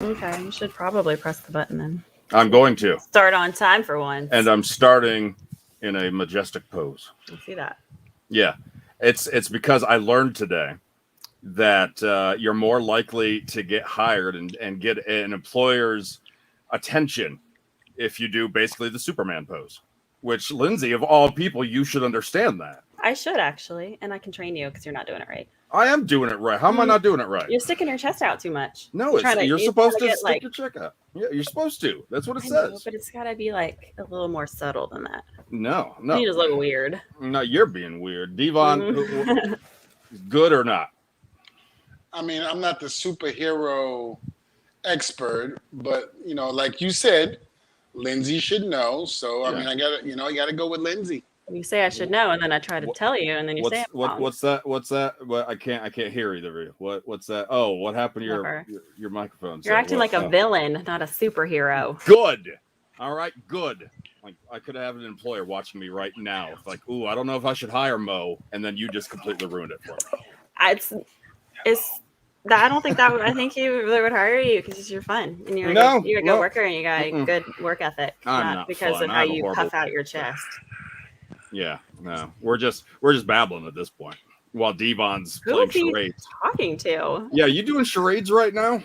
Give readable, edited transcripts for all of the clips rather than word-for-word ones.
Okay, you should probably press the button then. I'm going to. Start on time for once. And I'm starting in a majestic pose. I see that. Yeah. It's because I learned today that you're more likely to get hired and get an employer's attention if you do basically the Superman pose, which, Lindsay, of all people, you should understand that. I should actually, and I can train you because you're not doing it right. I am doing it right. How am I not doing it right? You're sticking your chest out too much. No, you're supposed to stick your check out. Yeah, you're supposed to. That's what it says. Know, but it's got to be like a little more subtle than that. No. You just look weird. No, you're being weird. Devon, good or not? I mean, I'm not the superhero expert, but, like you said, Lindsay should know. So, I mean, I got to go with Lindsay. You say I should know, and then I try to tell you, and then you say what's that? What's that? I can't hear either of you. What's that? Oh, what happened to your microphone? You're acting like a villain, not a superhero. Good. All right, good. Like I could have an employer watching me right now. It's like, ooh, I don't know if I should hire Mo, and then you just completely ruined it for me. It's that I don't think that would. I think he really would hire you because you're fun and you're a good worker and you got a good work ethic, not because of how you puff out your chest. Yeah, no, we're just babbling at this point while Devon's Who playing is he charades. Talking to? Yeah, you doing charades right now?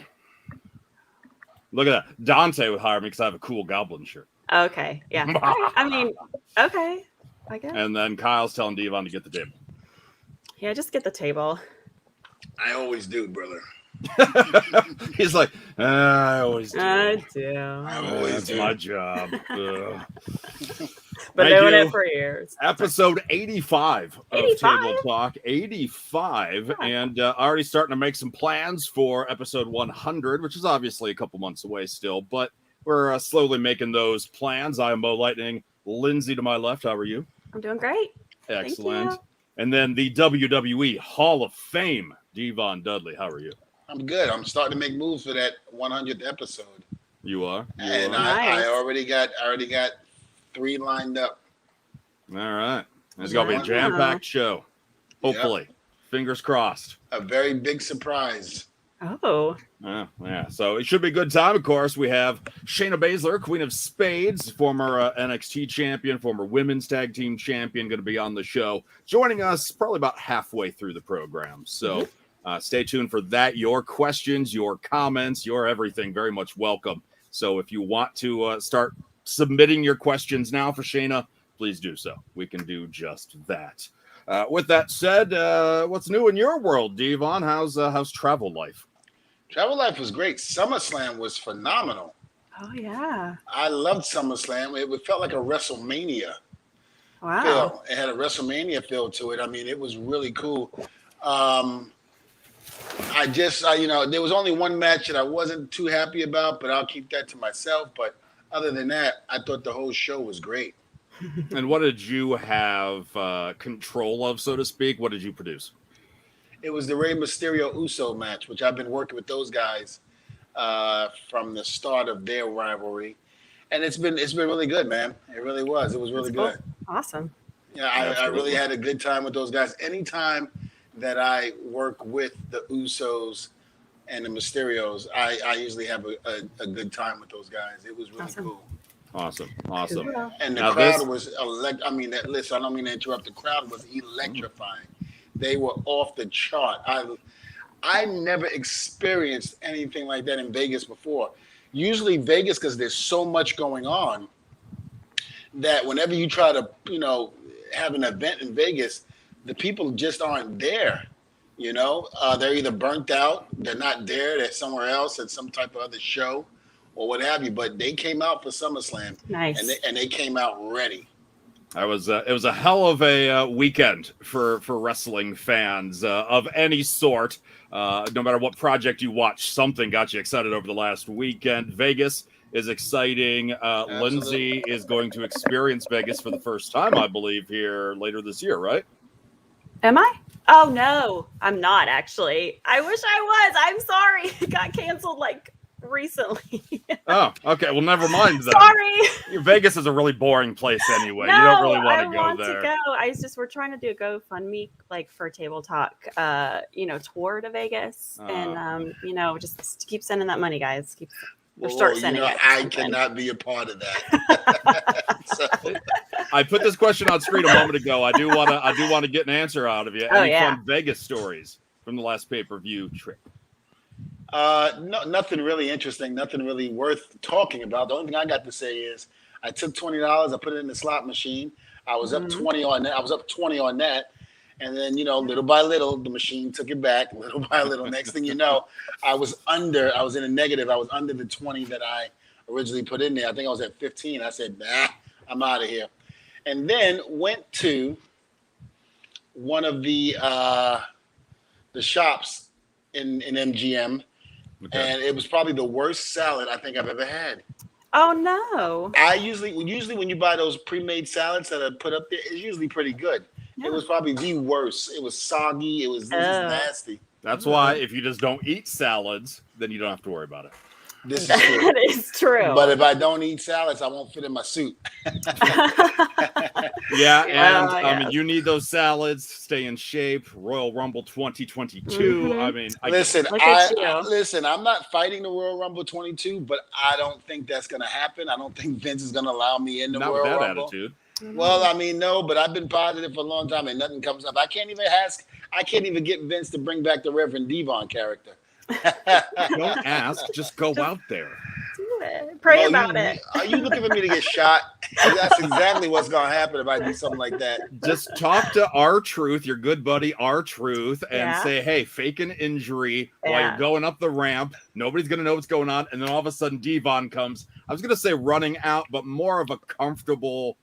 Look at that. Dante would hire me because I have a cool goblin shirt. Okay, yeah. I mean, okay, I guess. And then Kyle's telling Devon to get the table. Yeah, just get the table. I always do, brother. He's like, I always do. I do. That's my job. But doing it for years. Episode 85 of Table Talk. 85. Yeah. And already starting to make some plans for episode 100, which is obviously a couple months away still, but we're slowly making those plans. I'm Mo Lightning. Lindsay to my left. How are you? I'm doing great. Excellent. And then the WWE Hall of Fame, Devon Dudley. How are you? I'm good. I'm starting to make moves for that 100th episode. You are? I already got 3 lined up. All right. It's going to be a jam-packed show. Hopefully. Yep. Fingers crossed. A very big surprise. Oh. Yeah. So it should be a good time. Of course, we have SHAYNA BASZLER, Queen of Spades, former NXT champion, former women's tag team champion, going to be on the show, joining us probably about halfway through the program. So stay tuned for that. Your questions, your comments, your everything, very much welcome. So if you want to start submitting your questions now for SHAYNA, please do so. We can do just that. With that said, what's new in your world, Devon? How's travel life? Travel life was great. SummerSlam was phenomenal. Oh, yeah. I loved SummerSlam. It felt like a WrestleMania feel. It had a WrestleMania feel to it. I mean, it was really cool. There was only one match that I wasn't too happy about, but I'll keep that to myself. But other than that, I thought the whole show was great. And what did you have control of, so to speak? What did you produce? It was the Rey Mysterio Uso match, which I've been working with those guys from the start of their rivalry, and it's been really good, man. It really was. It was really good. Awesome. Yeah, I really had a good time with those guys. Anytime that I work with the Usos and the Mysterios, I usually have a good time with those guys. It was really cool. Awesome. And the crowd was I don't mean to interrupt. The crowd was electrifying. They were off the chart. I never experienced anything like that in Vegas before. Usually Vegas, because there's so much going on, that whenever you try to, have an event in Vegas, the people just aren't there. They're either burnt out, they're not there, they're somewhere else at some type of other show or what have you. But they came out for SummerSlam. Nice. And they came out ready. It was a hell of a weekend for wrestling fans of any sort. No matter what project you watch, something got you excited over the last weekend. Vegas is exciting. Lindsay is going to experience Vegas for the first time, I believe, here later this year, right? Am I? Oh, no, I'm not actually. I wish I was. I'm sorry. It got canceled like recently. Oh, okay. Well, never mind then. Sorry. Vegas is a really boring place anyway. No, you don't really want I to go want there. To go. We're trying to do a GoFundMe like for Table Talk, tour to Vegas, and just keep sending that money, guys. Start sending it. I cannot be a part of that. So. I put this question on screen a moment ago. I do want to get an answer out of you. Any fun Vegas stories from the last pay-per-view trip? No, nothing really interesting. Nothing really worth talking about. The only thing I got to say is I took $20. I put it in the slot machine. I was up 20 on that. I was up 20 on that. And then, little by little, the machine took it back. Little by little. Next thing you know, I was in a negative. I was under the 20 that I originally put in there. I think I was at 15. I said, nah, I'm out of here. And then went to one of the shops in MGM. Okay. And it was probably the worst salad I think I've ever had. Oh, no. Usually when you buy those pre-made salads that are put up there, it's usually pretty good. Yeah. It was probably the worst. It was soggy. It was nasty. That's why if you just don't eat salads, then you don't have to worry about it. This is true. That is true. But if I don't eat salads, I won't fit in my suit. You need those salads. Stay in shape. Royal Rumble 2022. Mm-hmm. Listen, I'm not fighting the Royal Rumble 22, but I don't think that's going to happen. I don't think Vince is going to allow me in the Royal Rumble. Not with that attitude. Well, no, but I've been positive for a long time and nothing comes up. I can't even get Vince to bring back the Reverend Devon character. Don't ask, just go out there. Do it. Pray about it. Are you looking for me to get shot? That's exactly what's going to happen if I do something like that. Just talk to R-Truth, your good buddy R-Truth, and say, hey, fake an injury while you're going up the ramp. Nobody's going to know what's going on. And then all of a sudden, Devon comes. I was going to say running out, but more of a comfortable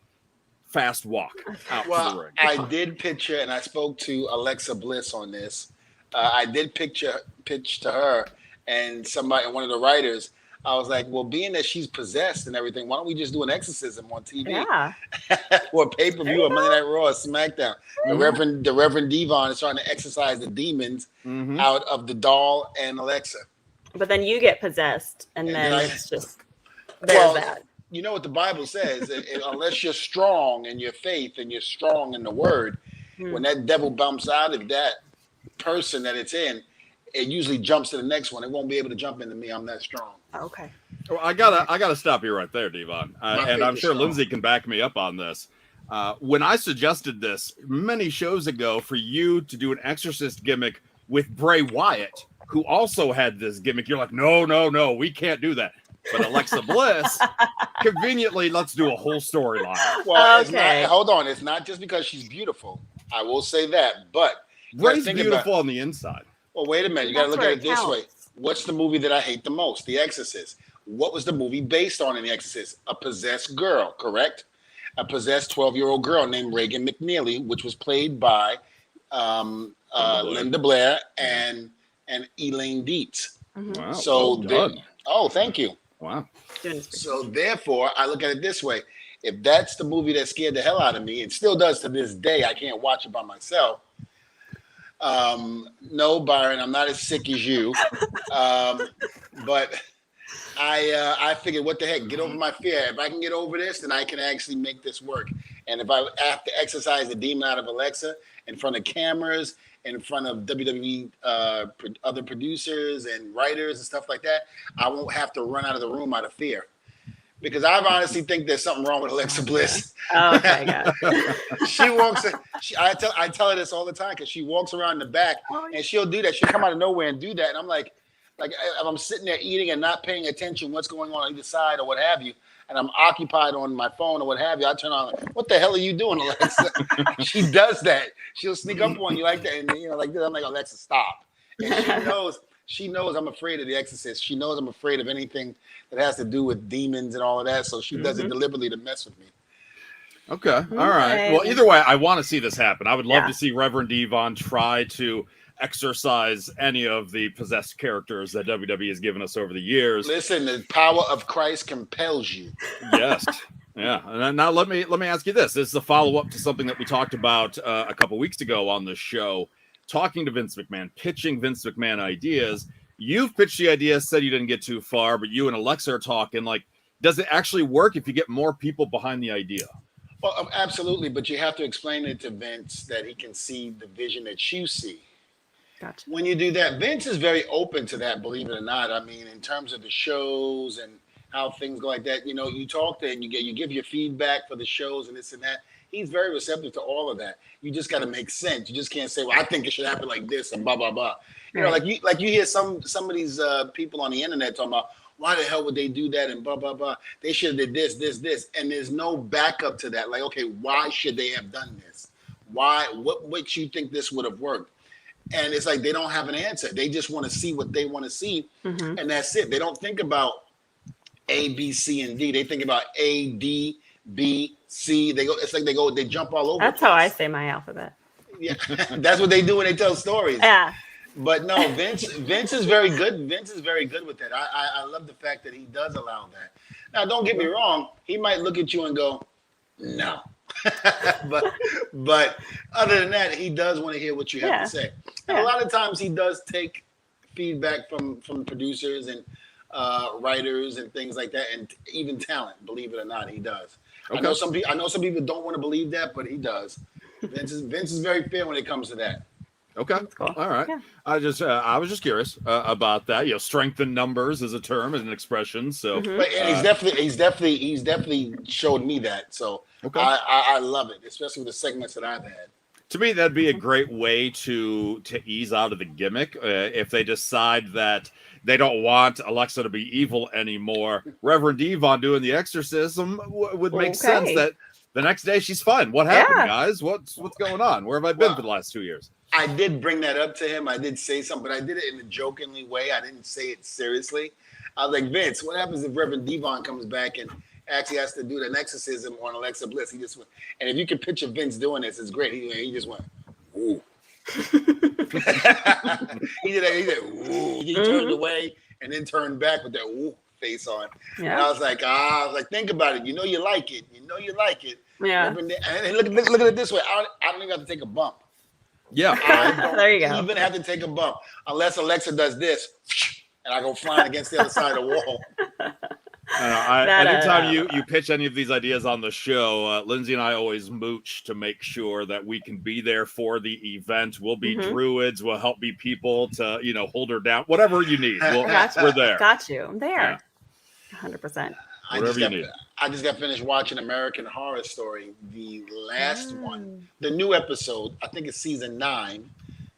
fast walk out to the ring. I did picture, and I spoke to Alexa Bliss on this. I did pitch to her and one of the writers. I was like, well, being that she's possessed and everything, why don't we just do an exorcism on TV? Yeah. Or pay-per-view or Monday Night Raw or SmackDown. Mm-hmm. The Reverend Devon is trying to exorcise the demons out of the doll and Alexa. But then you get possessed, and then it's just that. You know what the Bible says, unless you're strong in your faith and you're strong in the word, when that devil bumps out of that person that it's in, it usually jumps to the next one. It won't be able to jump into me. I'm that strong. Okay. Well, I gotta stop you right there, Devon. And I'm sure Lindsay can back me up on this. When I suggested this many shows ago for you to do an exorcist gimmick with Bray Wyatt, who also had this gimmick, you're like, no, we can't do that. But Alexa Bliss, conveniently, let's do a whole storyline. Well, hold on. It's not just because she's beautiful. I will say that. But Bray's beautiful on the inside. Well, wait a minute. You got to look at it this way. What's the movie that I hate the most? The Exorcist. What was the movie based on in The Exorcist? A possessed girl, correct? A possessed 12-year-old girl named Reagan McNeely, which was played by Linda Blair and Elaine Dietz. Mm-hmm. Wow. So thank you. Wow. So therefore, I look at it this way. If that's the movie that scared the hell out of me, it still does to this day. I can't watch it by myself. No, Byron, I'm not as sick as you. But I figured, what the heck, get over my fear. If I can get over this, then I can actually make this work. And if I have to exercise the demon out of Alexa in front of cameras, in front of WWE other producers and writers and stuff like that, I won't have to run out of the room out of fear. Because I honestly think there's something wrong with Alexa Bliss. Oh, okay, God. She walks. I tell her this all the time because she walks around the back and she'll do that. She'll come out of nowhere and do that, and I'm like if I'm sitting there eating and not paying attention what's going on either side or what have you, and I'm occupied on my phone or what have you, I turn on, what the hell are you doing, Alexa? She does that. She'll sneak up on you like that, and like this. I'm like, Alexa, stop. And she knows I'm afraid of The Exorcist. She knows I'm afraid of anything that has to do with demons and all of that. So she does it deliberately to mess with me. Okay. All right. Well, either way, I want to see this happen. I would love to see Reverend Devon try to exorcise any of the possessed characters that WWE has given us over the years. Listen, the power of Christ compels you. Yes. Yeah. And now let me ask you this. This is a follow-up to something that we talked about a couple weeks ago on the show. Talking to Vince McMahon, pitching Vince McMahon ideas. you've pitched the idea, said you didn't get too far, but you and Alexa are talking. Like, does it actually work if you get more people behind the idea? Well, absolutely, but you have to explain it to Vince that he can see the vision that you see. Gotcha. When you do that, Vince is very open to that, believe it or not. I mean, in terms of the shows and how things go like that, you know, you talk to him, you give your feedback for the shows and this and that. He's very receptive to all of that. You just got to make sense. You just can't say, well, I think it should happen like this and blah, blah, blah. You know, like you hear some of these people on the internet talking about, why the hell would they do that and blah, blah, blah. They should have did this. And there's no backup to that. Like, okay, why should they have done this? Why? What makes you think this would have worked? And it's like they don't have an answer. They just want to see what they want to see. And that's it. They don't think about A, B, C, and D. They think about A, D, B, C. They jump all over. That's how I say my alphabet. Yeah, that's what they do when they tell stories. Yeah. But no, Vince is very good. Vince is very good with that. I love the fact that he does allow that. Now, don't get me wrong. He might look at you and go, no. but other than that, he does want to hear what you have to say. And a lot of times he does take feedback from producers and writers and things like that, and even talent. Believe it or not, he does. Okay. I know some people don't want to believe that, but he does. Vince is very fair when it comes to that. Okay. Cool. All right. Yeah. I was just curious about that. You know, strength in numbers is a term, is an expression. So, but he's definitely showed me that. So I love it, especially with the segments that I've had. To me, that'd be a great way to ease out of the gimmick. If they decide that they don't want Alexa to be evil anymore, Reverend Devon doing the exorcism would make sense. That the next day she's fine. What happened, guys? What's going on? Where have I been for the last 2 years? I did bring that up to him. I did say something, but I did it in a jokingly way. I didn't say it seriously. I was like, Vince, what happens if Reverend Devon comes back and actually has to do an exorcism on Alexa Bliss? He just went, and if you can picture Vince doing this, it's great. He just went, ooh. He did that. He said, ooh. He turned away and then turned back with that ooh face on. Yeah. And I was like, think about it. You know you like it. Yeah. And look at it this way. I don't even have to take a bump. Yeah. There you go. I don't even have to take a bump unless Alexa does this and I go flying against the other side of the wall. Anytime you pitch any of these ideas on the show, Lindsay and I always mooch to make sure that we can be there for the event. We'll be druids. We'll help be people to, hold her down. Whatever you need. We're there. Got you. I'm there. 100%. I just got finished watching American Horror Story, the last one, the new episode. I think it's season 9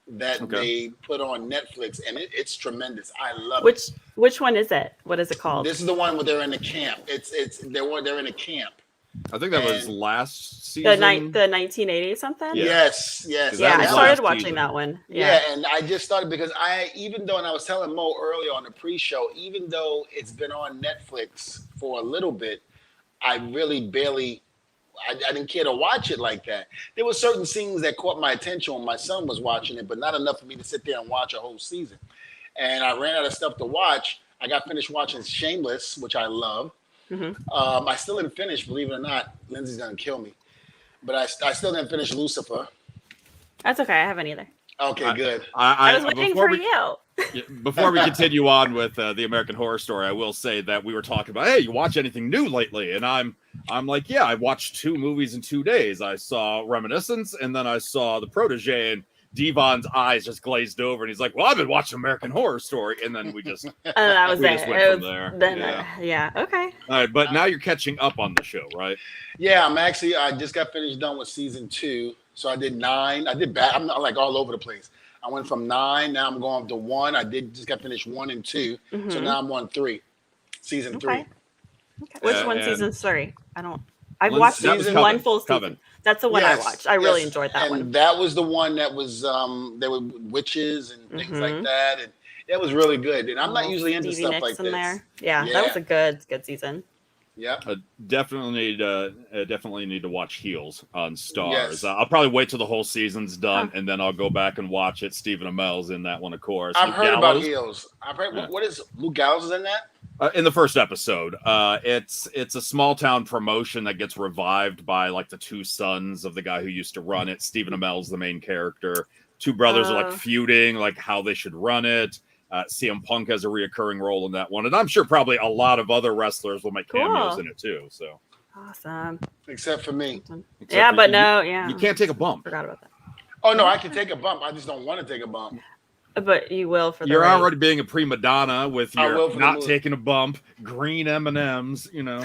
that they put on Netflix, and it's tremendous. I love it. Which one is it? What is it called? This is the one where they're in the camp. They're in a camp. I think that was last season. The 1980 something. Yeah. Yes. Yeah, I started watching that one. Yeah, and I just started because I was telling Mo earlier on the pre-show, even though it's been on Netflix for a little bit, I really barely. I didn't care to watch it like that. There were certain scenes that caught my attention when my son was watching it, but not enough for me to sit there and watch a whole season. And I ran out of stuff to watch. I got finished watching Shameless, which I love. I still didn't finish, believe it or not. Lindsay's gonna kill me, but I still didn't finish Lucifer. That's okay. I haven't either. Okay, good. I was waiting for you. Before we continue on with the American Horror Story, I will say that we were talking about, hey, you watch anything new lately? And I'm like, yeah, I watched 2 movies in 2 days. I saw Reminiscence, and then I saw The Protege, and Devon's eyes just glazed over, and he's like, well, I've been watching American Horror Story, and then we just that was just went from there. Then, okay. All right, but now you're catching up on the show, right? Yeah, I just got finished done with season 2, so I did 9. I did bad. I'm not like all over the place. I went from 9. Now I'm going to 1. I just got finished 1 and 2. So now I'm on 3. Season 3. Okay. Which one? Season 3? I've watched season 1 full season. Coven. That's the one I watched. I really enjoyed that one. And that was the one that was there were witches and things like that, and it was really good. And I'm not usually into Stevie stuff Nicks like this. There. Yeah, that was a good season. Yeah, definitely need to watch Heels on Stars. Yes. I'll probably wait till the whole season's done, and then I'll go back and watch it. Stephen Amell's in that one, of course. I've heard about Heels. I've heard. What is Luke Gallows in that? In the first episode, it's a small town promotion that gets revived by like the 2 sons of the guy who used to run it. Stephen Amell's the main character. 2 brothers are like feuding, like how they should run it. CM Punk has a reoccurring role in that one, and I'm sure probably a lot of other wrestlers will make cameos in it too. So awesome, except for me. You can't take a bump. Forgot about that. Oh no, I can take a bump. I just don't want to take a bump. But you will for the You're already being a prima donna with your not taking a bump, green M&Ms, you know.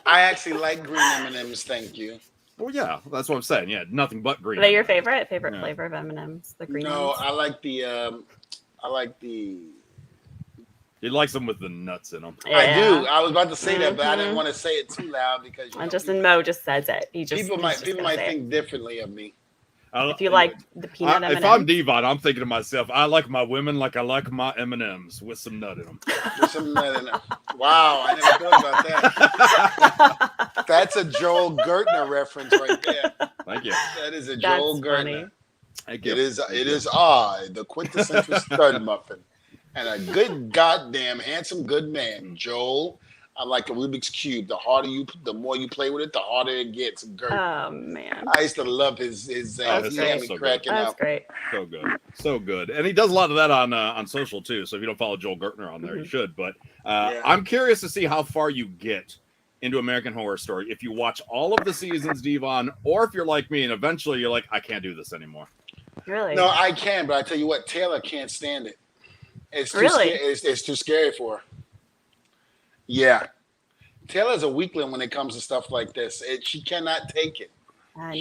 I actually like green M&Ms, thank you. Well, yeah, that's what I'm saying. Yeah, nothing but green. Are they your favorite flavor of M&Ms? The green ones? No, I like the He likes them with the nuts in them. Yeah. I do. I was about to say that, but I didn't want to say it too loud because Mo just says it. People might think differently of me. If you like the peanut M&Ms. If I'm Devon, I'm thinking to myself, I like my women like I like my M&Ms with some nut in them. With some nut in them. Wow, I never thought about that. That's a Joel Gertner reference right there. Thank you. That is a Joel Gertner. It is I, the quintessential stud muffin, and a good goddamn handsome good man, Joel. I'm like a Rubik's Cube. The more you play with it, the harder it gets. Gert. Oh man! I used to love his hammy cracking up. That's great. So good, and he does a lot of that on social too. So if you don't follow Joel Gertner on there, you should. But I'm curious to see how far you get into American Horror Story if you watch all of the seasons, Devon, or if you're like me and eventually you're like, I can't do this anymore. Really? No, I can, but I tell you what, Taylor can't stand it. It's too it's too scary for her. Yeah. Taylor's a weakling when it comes to stuff like this. She cannot take it. I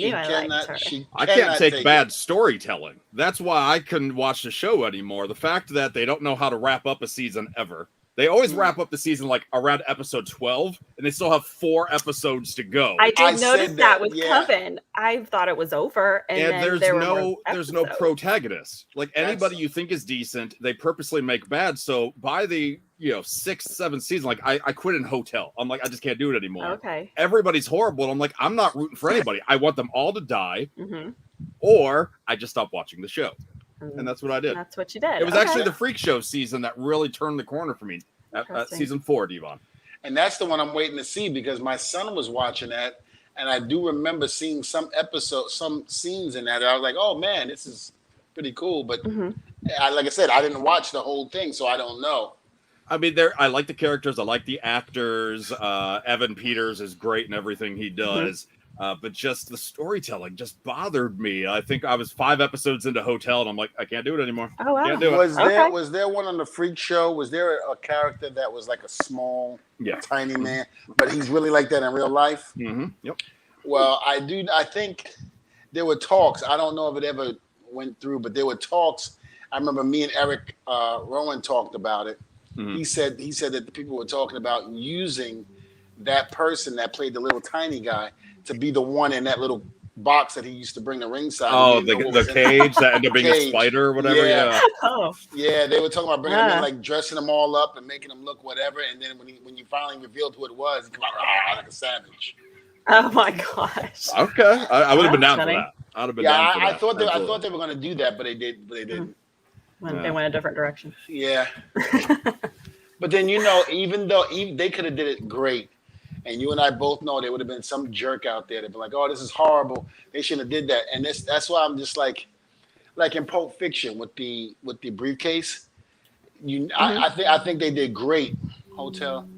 can't take bad storytelling. That's why I couldn't watch the show anymore. The fact that they don't know how to wrap up a season ever. They always wrap up the season like around episode 12, and they still have 4 episodes to go. I did notice that with Coven. I thought it was over, and there's no protagonist. Like anybody you think is decent, they purposely make bad. So by the 6th, 7th season, like I quit in Hotel. I'm like, I just can't do it anymore. Okay. Everybody's horrible. I'm like, I'm not rooting for anybody. I want them all to die, or I just stop watching the show. And that's what I did. That's what you did. It was actually the Freak Show season that really turned the corner for me. At season 4, Devon. And that's the one I'm waiting to see because my son was watching that, and I do remember seeing some scenes in that. And I was like, oh man, this is pretty cool. But like I said, I didn't watch the whole thing, so I don't know. I mean, I like the characters. I like the actors. Evan Peters is great in everything he does. But just the storytelling just bothered me. I think I was 5 episodes into Hotel, and I'm like, I can't do it anymore. Oh wow! Can't do it. Was there one on the Freak Show? Was there a character that was like a small, tiny man, but he's really like that in real life? Yep. Well, I think there were talks. I don't know if it ever went through, but there were talks. I remember me and Eric Rowan talked about it. He said that the people were talking about using that person that played the little tiny guy to be the one in that little box that he used to bring to ringside. Oh, the cage that ended up being a spider or whatever. Yeah. Yeah, they were talking about bringing him in, like dressing them all up and making them look whatever. And then when you finally revealed who it was, he came out like a savage. Oh my gosh. Okay, I would have been down for that. I'd have been down for that. I thought they were going to do that, but they didn't. They went a different direction. Yeah. But then even though they could have did it great. And you and I both know there would have been some jerk out there that'd be like, "Oh, this is horrible. They shouldn't have did that." And that's why I'm just like in Pulp Fiction with the briefcase. I think they did great. Hotel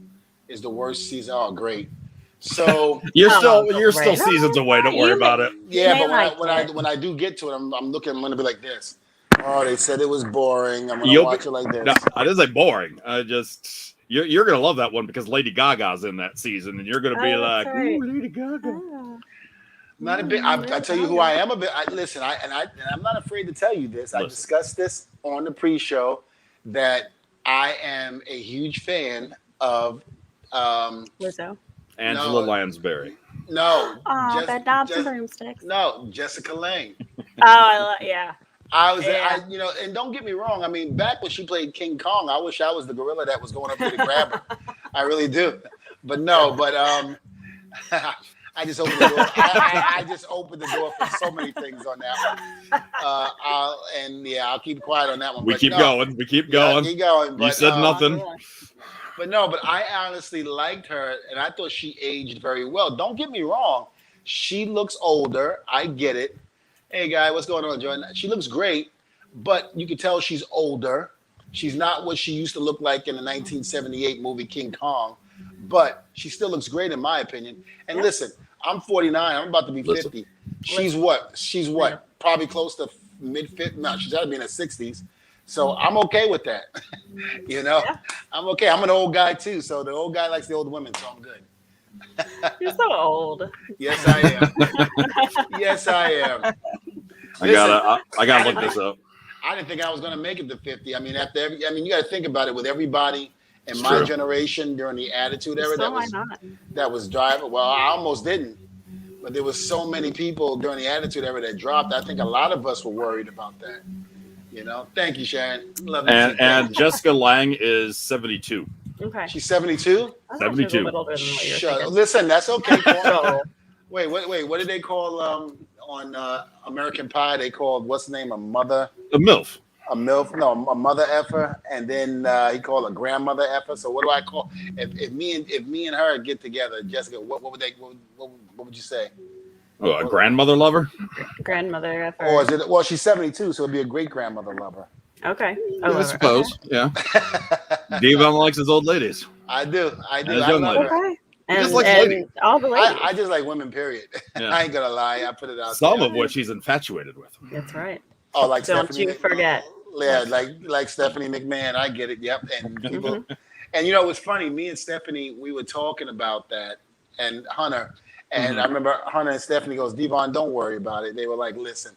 is the worst season. Oh, great. So you're still seasons away. Don't worry about it. Yeah, but when I do get to it, I'm gonna be like this. Oh, they said it was boring. I'm gonna watch it like this. No, I didn't say boring. I just. You're gonna love that one because Lady Gaga's in that season, and you're gonna be like, "Ooh, Lady Gaga." Not a bit. I tell you who I am a bit. Listen, I'm not afraid to tell you this. I discussed this on the pre-show that I am a huge fan of Lizzo. Angela Lansbury. No. The knobs and broomsticks. No, Jessica Lange. Yeah. And don't get me wrong. I mean, back when she played King Kong, I wish I was the gorilla that was going up there to grab her. I really do. But I just opened the door. I just opened the door for so many things on that one. I'll keep quiet on that one. We keep going. Keep going. You said nothing. But I honestly liked her, and I thought she aged very well. Don't get me wrong. She looks older. I get it. Hey, guy, what's going on, Jordan? She looks great, but you can tell she's older. She's not what she used to look like in the 1978 movie King Kong, but she still looks great in my opinion. And listen, I'm 49. I'm about to be 50. She's what? Probably close to mid-50s. No, she's got to be in her 60s. So I'm okay with that. I'm okay. I'm an old guy too. So the old guy likes the old women, so I'm good. You're so old. Yes, I am. Yes, I am. I gotta look this up. I didn't think I was gonna make it to 50. I mean, you got to think about it with everybody in my generation during the Attitude Era. That was driving. Well, I almost didn't, but there was so many people during the Attitude Era that dropped. I think a lot of us were worried about that. Thank you, Sharon. Love you. And Jessica Lange is 72. Okay. She's 72? 72. Listen, that's okay. Wait. What did they call on American Pie? They called, what's the name? A mother? A MILF. A MILF? No, a mother effer. And then he called a grandmother effer. So what do I call? If me and her get together, Jessica, what would you say? Oh, a grandmother lover? Grandmother effer. Or is it? Well, she's 72, so it'd be a great grandmother lover. Okay. I suppose. Okay. Yeah. Devon likes his old ladies. I do. As young lady. Okay. Just like ladies. All the ladies. I just like women, period. Yeah. I ain't gonna lie. I put it out Some of which he's infatuated with. That's right. Oh, like Don't Stephanie you forget. Yeah, like Stephanie McMahon. I get it. Yep. And people, and it was funny. Me and Stephanie, we were talking about that, and Hunter. And I remember Hunter and Stephanie goes, Devon, don't worry about it. They were like, listen,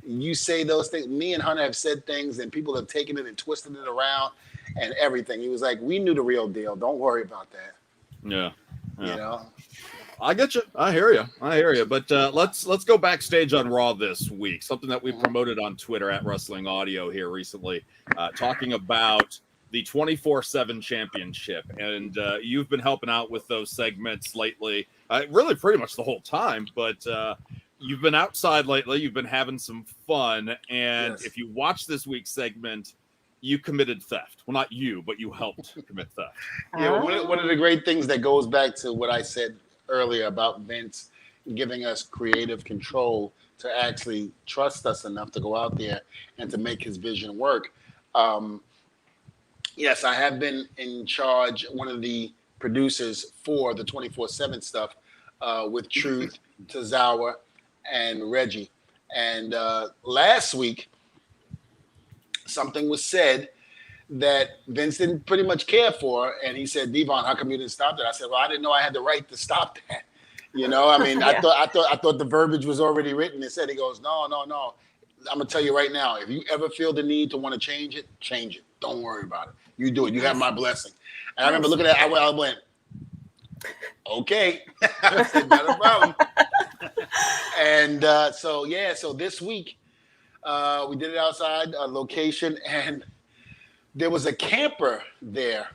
you say those things. Me and Hunter have said things and people have taken it and twisted it around and everything. He was like, we knew the real deal. Don't worry about that. Yeah. I get you. I hear you. But let's go backstage on Raw this week. Something that we promoted on Twitter at Wrestling Audio here recently, talking about the 24/7 championship. And you've been helping out with those segments lately, really pretty much the whole time. But you've been outside lately. You've been having some fun. And if you watch this week's segment, you committed theft. Well, not you, but you helped commit theft. Yeah, one of the great things that goes back to what I said earlier about Vince giving us creative control to actually trust us enough to go out there and to make his vision work. Yes, I have been in charge, one of the producers for the 24/7 stuff with Truth, Tozawa, and Reggie. And last week, something was said that Vince didn't pretty much care for. And he said, Devon, how come you didn't stop that? I said, well, I didn't know I had the right to stop that. I mean, I thought the verbiage was already written. It said, he goes, no. I'm going to tell you right now, if you ever feel the need to want to change it, change it. Don't worry about it. You do it. You have my blessing. And I remember looking at it, I went, okay. I said, not a problem. And so this week, we did it outside a location, and there was a camper there.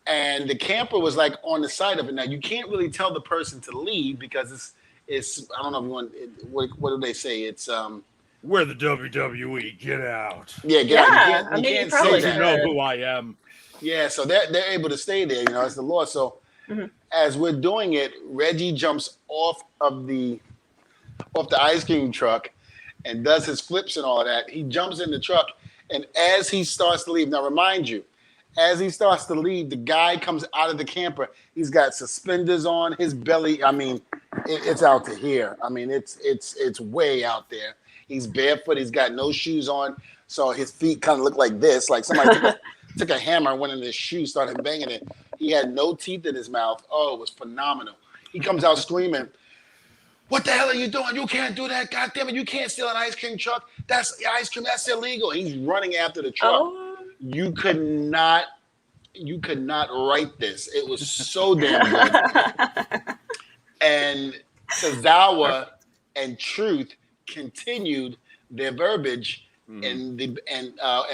And the camper was like on the side of it. Now, you can't really tell the person to leave because it's I don't know if you want, what do they say? It's we're the WWE. Get out. Yeah, get out. You can't say that. You know who I am. Yeah, so they're able to stay there. It's the law. So as we're doing it, Reggie jumps off the ice cream truck and does his flips and all of that. He jumps in the truck, and as he starts to leave, now remind you, as he starts to leave, the guy comes out of the camper. He's got suspenders on his belly. I mean, it's out to here. I mean, it's way out there. He's barefoot. He's got no shoes on. So his feet kind of look like this. Like somebody took a hammer and went in his shoe, started banging it. He had no teeth in his mouth. Oh, it was phenomenal. He comes out screaming, what the hell are you doing? You can't do that. God damn it. You can't steal an ice cream truck. That's ice cream. That's illegal. He's running after the truck. Oh. You could not write this. It was so damn good. And Tozawa and Truth continued their verbiage and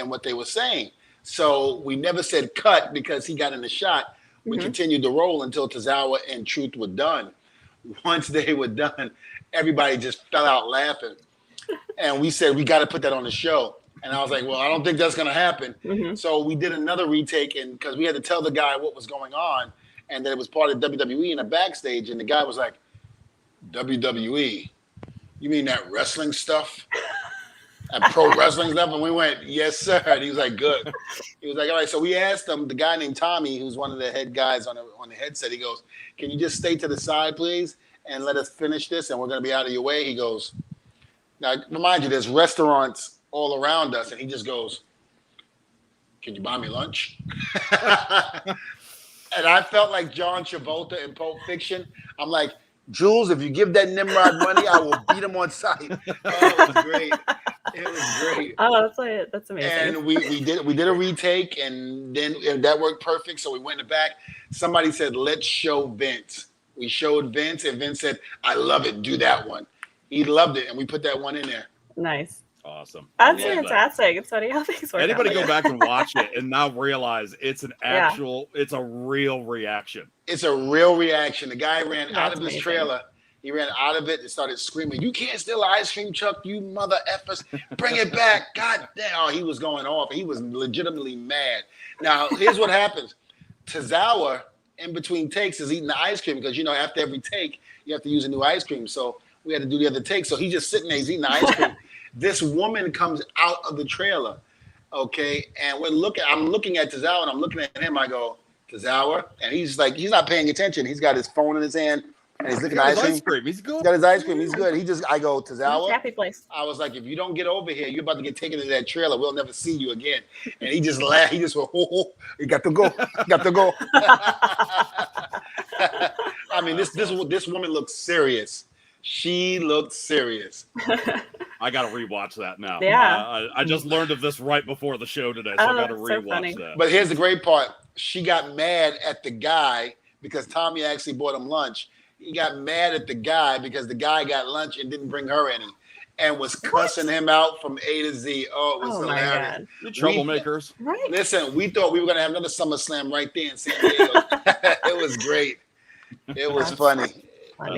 what they were saying. So we never said cut because he got in the shot. We continued to roll until Tozawa and Truth were done. Once they were done, everybody just fell out laughing. And we said, we got to put that on the show. And I was like, well, I don't think that's going to happen. So we did another retake, and because we had to tell the guy what was going on and that it was part of WWE in the backstage. And the guy was like, WWE? You mean that wrestling stuff? at pro wrestling stuff, and we went, yes, sir. And he was like, good. He was like, all right. So we asked him, the guy named Tommy, who's one of the head guys on the headset. He goes, can you just stay to the side, please, and let us finish this, and we're going to be out of your way. He goes, now remind you, there's restaurants all around us, and he just goes, can you buy me lunch? And I felt like John Travolta in Pulp Fiction. I'm like, Jules, if you give that Nimrod money, I will beat him on sight. Oh, it was great. It was great. Oh, that's amazing. And we did a retake, and then that worked perfect. So we went in the back. Somebody said, let's show Vince. We showed Vince, and Vince said, I love it. Do that one. He loved it, and we put that one in there. Nice. Awesome. That's fantastic. It's funny how things work. Anybody go back and watch it and now realize it's an actual, it's a real reaction. It's a real reaction. The guy ran out of his trailer. He ran out of it and started screaming, you can't steal an ice cream truck, you mother effers. Bring it back. God damn. Oh, he was going off. He was legitimately mad. Now, here's what happens. Tozawa, in between takes, is eating the ice cream because, after every take, you have to use a new ice cream. So we had to do the other take. So he's just sitting there. He's eating the ice cream. This woman comes out of the trailer, okay? And I'm looking at Tozawa, and I'm looking at him. I go, Tozawa? And he's like, he's not paying attention. He's got his phone in his hand, and he's looking at ice cream. He's good. He's got his ice cream. He's good. I go, Tozawa? Happy place. I was like, if you don't get over here, you're about to get taken to that trailer. We'll never see you again. And he just laughed. He just went, you got to go. Got to go. I mean, this woman looks serious. She looked serious. I got to rewatch that now. Yeah. I just learned of this right before the show today, so I got to rewatch that. But here's the great part. She got mad at the guy because Tommy actually bought him lunch. He got mad at the guy because the guy got lunch and didn't bring her any and was cussing him out from A to Z. Oh, it was hilarious. You troublemakers. Right. Listen, we thought we were going to have another SummerSlam right there in San Diego. It was great. It was funny.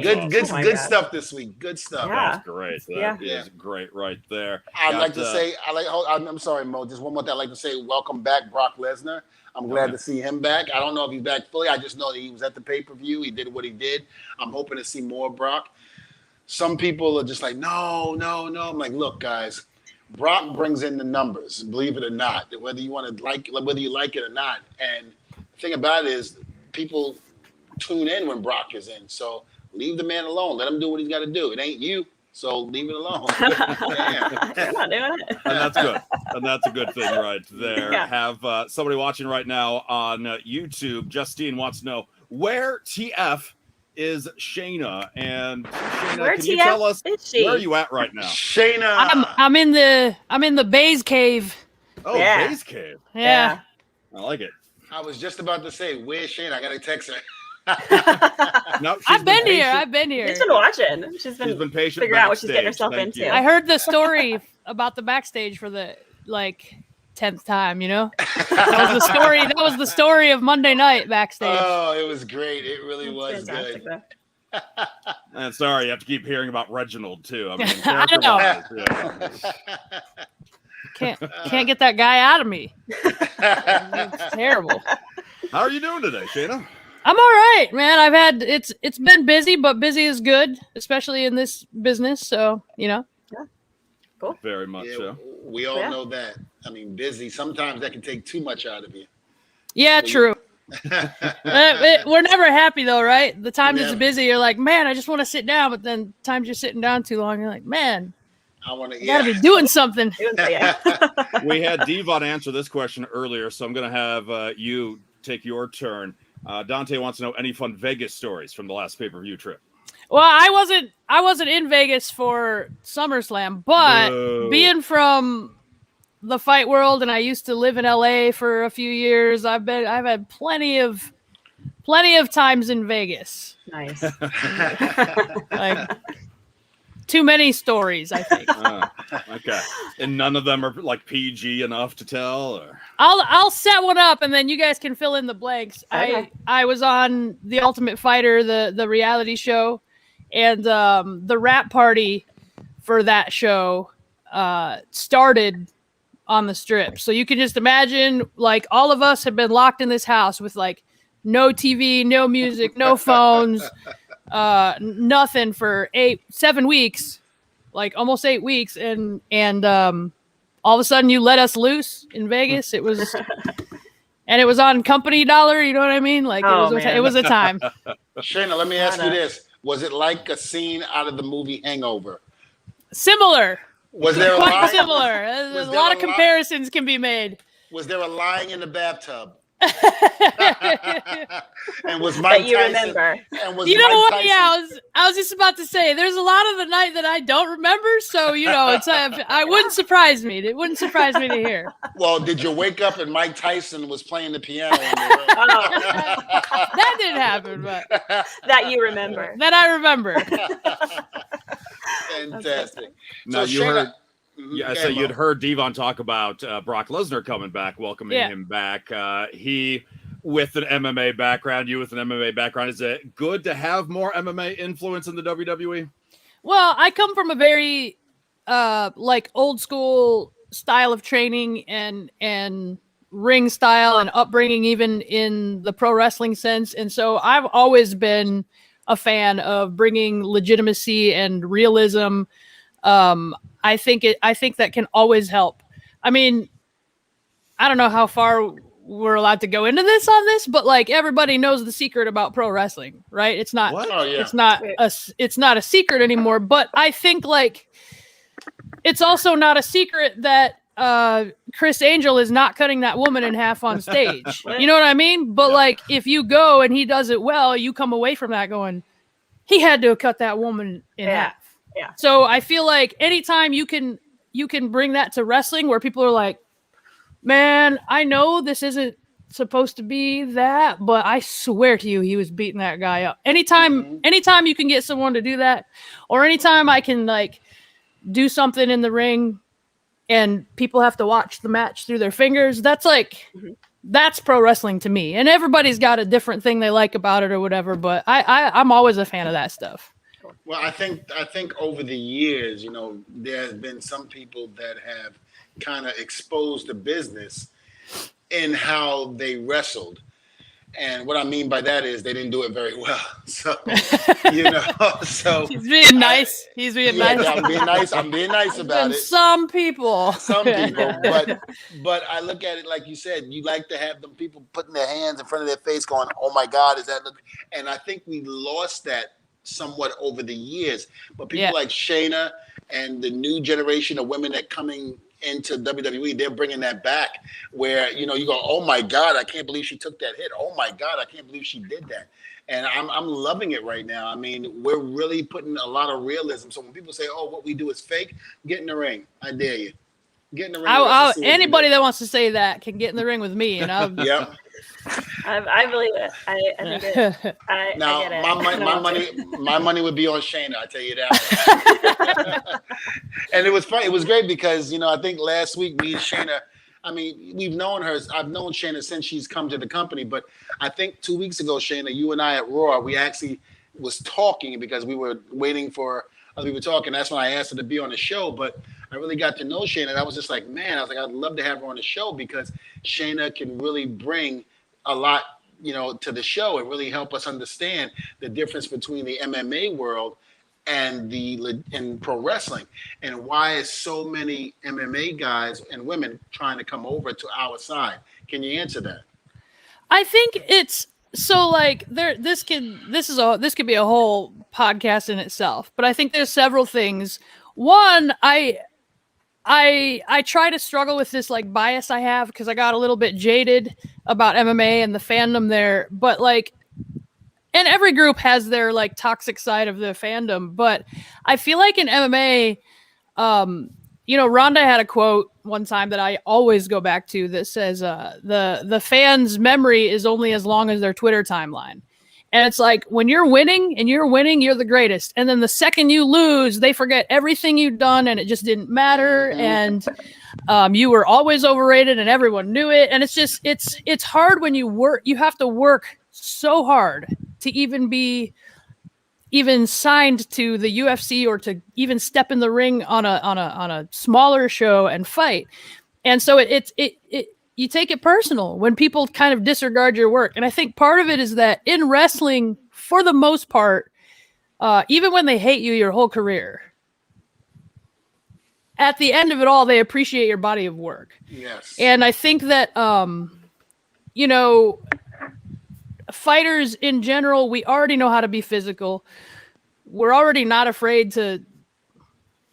Good stuff this week. Good stuff. Yeah. That's great. That is great right there. I'm sorry, Mo. Just one more thing. I'd like to say welcome back, Brock Lesnar. I'm glad to see him back. I don't know if he's back fully. I just know that he was at the pay-per-view. He did what he did. I'm hoping to see more Brock. Some people are just like, no. I'm like, look, guys, Brock brings in the numbers, believe it or not, whether you like it or not. And the thing about it is people tune in when Brock is in. So leave the man alone. Let him do what he's got to do. It ain't you, so leave it alone. You're not doing it. And that's good. And that's a good thing right there. Yeah. Have somebody watching right now on YouTube. Justine wants to know, where TF is Shayna? And Shayna, can you tell us where are you at right now? Shayna, I'm in the Bays Cave. Oh, yeah. Bays Cave. Yeah. I like it. I was just about to say, where's Shayna? I got to text her. No, I've been here. She's been watching. She's been patient. Figuring out what she's getting herself into. I heard the story about the backstage for the 10th time. That was the story of Monday night backstage. Oh, it was great. It really was good. And sorry, you have to keep hearing about Reginald too. I mean, I don't know. Can't get that guy out of me. It's terrible. How are you doing today, Shayna? I'm all right, man. It's been busy, but busy is good, especially in this business. So, Yeah. Cool. Very much so. We all know that. I mean, busy. Sometimes that can take too much out of you. Yeah, true. We're never happy though, right? The times it's busy, you're like, man, I just want to sit down. But then times you're sitting down too long, you're like, man, I gotta be doing something. We had Devon answer this question earlier, so I'm gonna have you take your turn. Dante wants to know any fun Vegas stories from the last pay-per-view trip. Well, I wasn't in Vegas for SummerSlam, but being from the fight world, and I used to live in LA for a few years, I've had plenty of times in Vegas. Nice. Too many stories, I think. Okay, and none of them are PG enough to tell, or I'll set one up, and then you guys can fill in the blanks. Okay. I was on The Ultimate Fighter, the reality show, and the rap party for that show started on the Strip. So you can just imagine, all of us have been locked in this house with no TV, no music, no phones. Nothing for 7 weeks, like almost 8 weeks, and all of a sudden you let us loose in Vegas. It was, and it was on company dollar. You know what I mean? Like it was a time. Shayna, let me ask you this: was it like a scene out of the movie Hangover? Similar. Was there quite similar? A lot of comparisons can be made. Was there a lying in the bathtub? And was Mike that you Tyson, remember? And was you know Mike what? Tyson, Yeah, I was just about to say there's a lot of the night that I don't remember, so it's I wouldn't surprise me. It wouldn't surprise me to hear. Well, did you wake up and Mike Tyson was playing the piano? That didn't happen, but that you remember. That I remember. Fantastic. Now you heard. Yeah, so you'd heard Devon talk about Brock Lesnar coming back, welcoming him back. He with an MMA background, you with an MMA background. Is it good to have more MMA influence in the WWE? Well, I come from a very like old school style of training and ring style and upbringing, even in the pro wrestling sense. And so I've always been a fan of bringing legitimacy and realism. I think that can always help. I mean, I don't know how far we're allowed to go into this on this, but like everybody knows the secret about pro wrestling, right? It's not, it's not a secret anymore, but I think like it's also not a secret that Chris Angel is not cutting that woman in half on stage. You know what I mean? But like if you go and he does it well, you come away from that going, he had to have cut that woman in half. Yeah. So I feel like anytime you can bring that to wrestling where people are like, man, I know this isn't supposed to be that, but I swear to you, he was beating that guy up. Anytime you can get someone to do that, or anytime I can like do something in the ring and people have to watch the match through their fingers, that's like, that's pro wrestling to me. And everybody's got a different thing they like about it or whatever, but I'm always a fan of that stuff. Well, I think over the years, there's been some people that have kind of exposed the business in how they wrestled. And what I mean by that is they didn't do it very well. So, so he's being nice. He's being nice. I'm being nice about it. Some people, but I look at it like you said. You like to have them people putting their hands in front of their face, going, "Oh my God, is that?" And I think we lost that somewhat over the years. But people like Shayna and the new generation of women that coming into WWE, they're bringing that back where, you go, oh my God, I can't believe she took that hit. Oh my God, I can't believe she did that. And I'm loving it right now. I mean, we're really putting a lot of realism. So when people say, oh, what we do is fake, get in the ring. I dare you. Get in the ring. Anybody that wants to say that can get in the ring with me. And I'll I believe it. I think it. I get it. My money would be on Shayna. I tell you that. And it was funny. It was great because I think last week me and Shayna. I mean, we've known her. I've known Shayna since she's come to the company. But I think 2 weeks ago, Shayna, you and I at Raw, we actually was talking because we were waiting for other people talking. That's when I asked her to be on the show. But I really got to know Shayna. And I was just like, man, I was like, I'd love to have her on the show because Shayna can really bring a lot, to the show and really help us understand the difference between the MMA world and pro wrestling, and why is so many MMA guys and women trying to come over to our side. Can you answer that? I think it's so like this could be a whole podcast in itself, but I think there's several things. One, I try to struggle with this like bias I have because I got a little bit jaded about MMA and the fandom there, but like, and every group has their like toxic side of the fandom, but I feel like in MMA, Ronda had a quote one time that I always go back to that says, the fans' memory is only as long as their Twitter timeline. And it's like, when you're winning, you're the greatest. And then the second you lose, they forget everything you've done and it just didn't matter. And you were always overrated and everyone knew it. And it's just, it's hard when you have to work so hard to even be signed to the UFC or to even step in the ring on a smaller show and fight. And so you take it personal when people kind of disregard your work. And I think part of it is that in wrestling, for the most part, even when they hate you your whole career, at the end of it all, they appreciate your body of work. Yes. And I think that, you know, fighters in general, we already know how to be physical. We're already not afraid to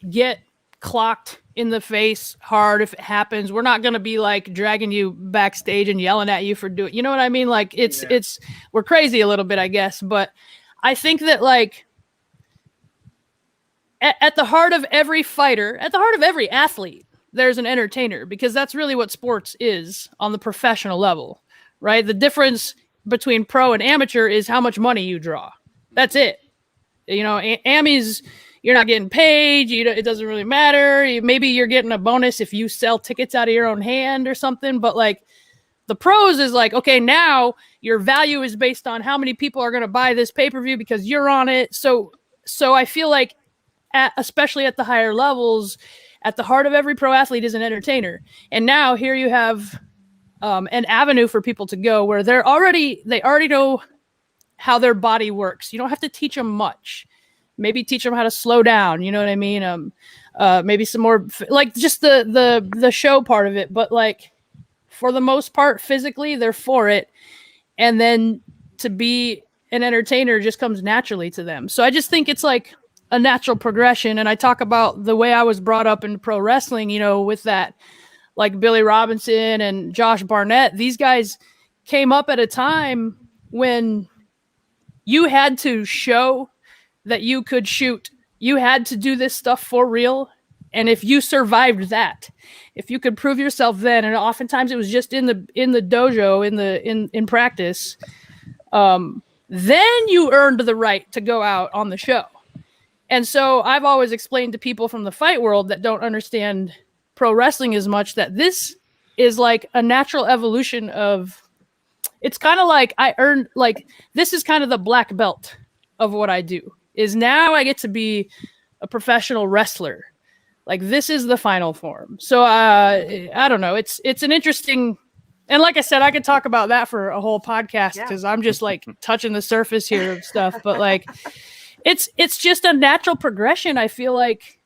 get clocked in the face hard if it happens. We're not going to be like dragging you backstage and yelling at you for doing, you know what I mean? Like we're crazy a little bit, I guess. But I think that like at the heart of every fighter, at the heart of every athlete, there's an entertainer, because that's really what sports is on the professional level, right? The difference between pro and amateur is how much money you draw. That's it. You know, Amis, you're not getting paid. It doesn't really matter. Maybe you're getting a bonus if you sell tickets out of your own hand or something. But like the pros is like, okay, now your value is based on how many people are going to buy this pay-per-view because you're on it. So I feel like especially at the higher levels, at the heart of every pro athlete is an entertainer. And now here you have an avenue for people to go where they already know how their body works. You don't have to teach them much. Maybe teach them how to slow down. You know what I mean? Maybe some more like just the show part of it. But like for the most part, physically, they're for it. And then to be an entertainer just comes naturally to them. So I just think it's like a natural progression. And I talk about the way I was brought up in pro wrestling, you know, with that, like Billy Robinson and Josh Barnett. These guys came up at a time when you had to show that you could shoot. You had to do this stuff for real. And if you survived that, if you could prove yourself then, and oftentimes it was just in the dojo, in practice, then you earned the right to go out on the show. And so I've always explained to people from the fight world that don't understand pro wrestling as much that this is like a natural evolution of, it's kind of like I earned, like, this is kind of the black belt of what I do, is now I get to be a professional wrestler. Like, this is the final form. So I don't know. It's an interesting, and like I said, I could talk about that for a whole podcast because I'm just like touching the surface here of stuff. But like, it's just a natural progression. I feel like,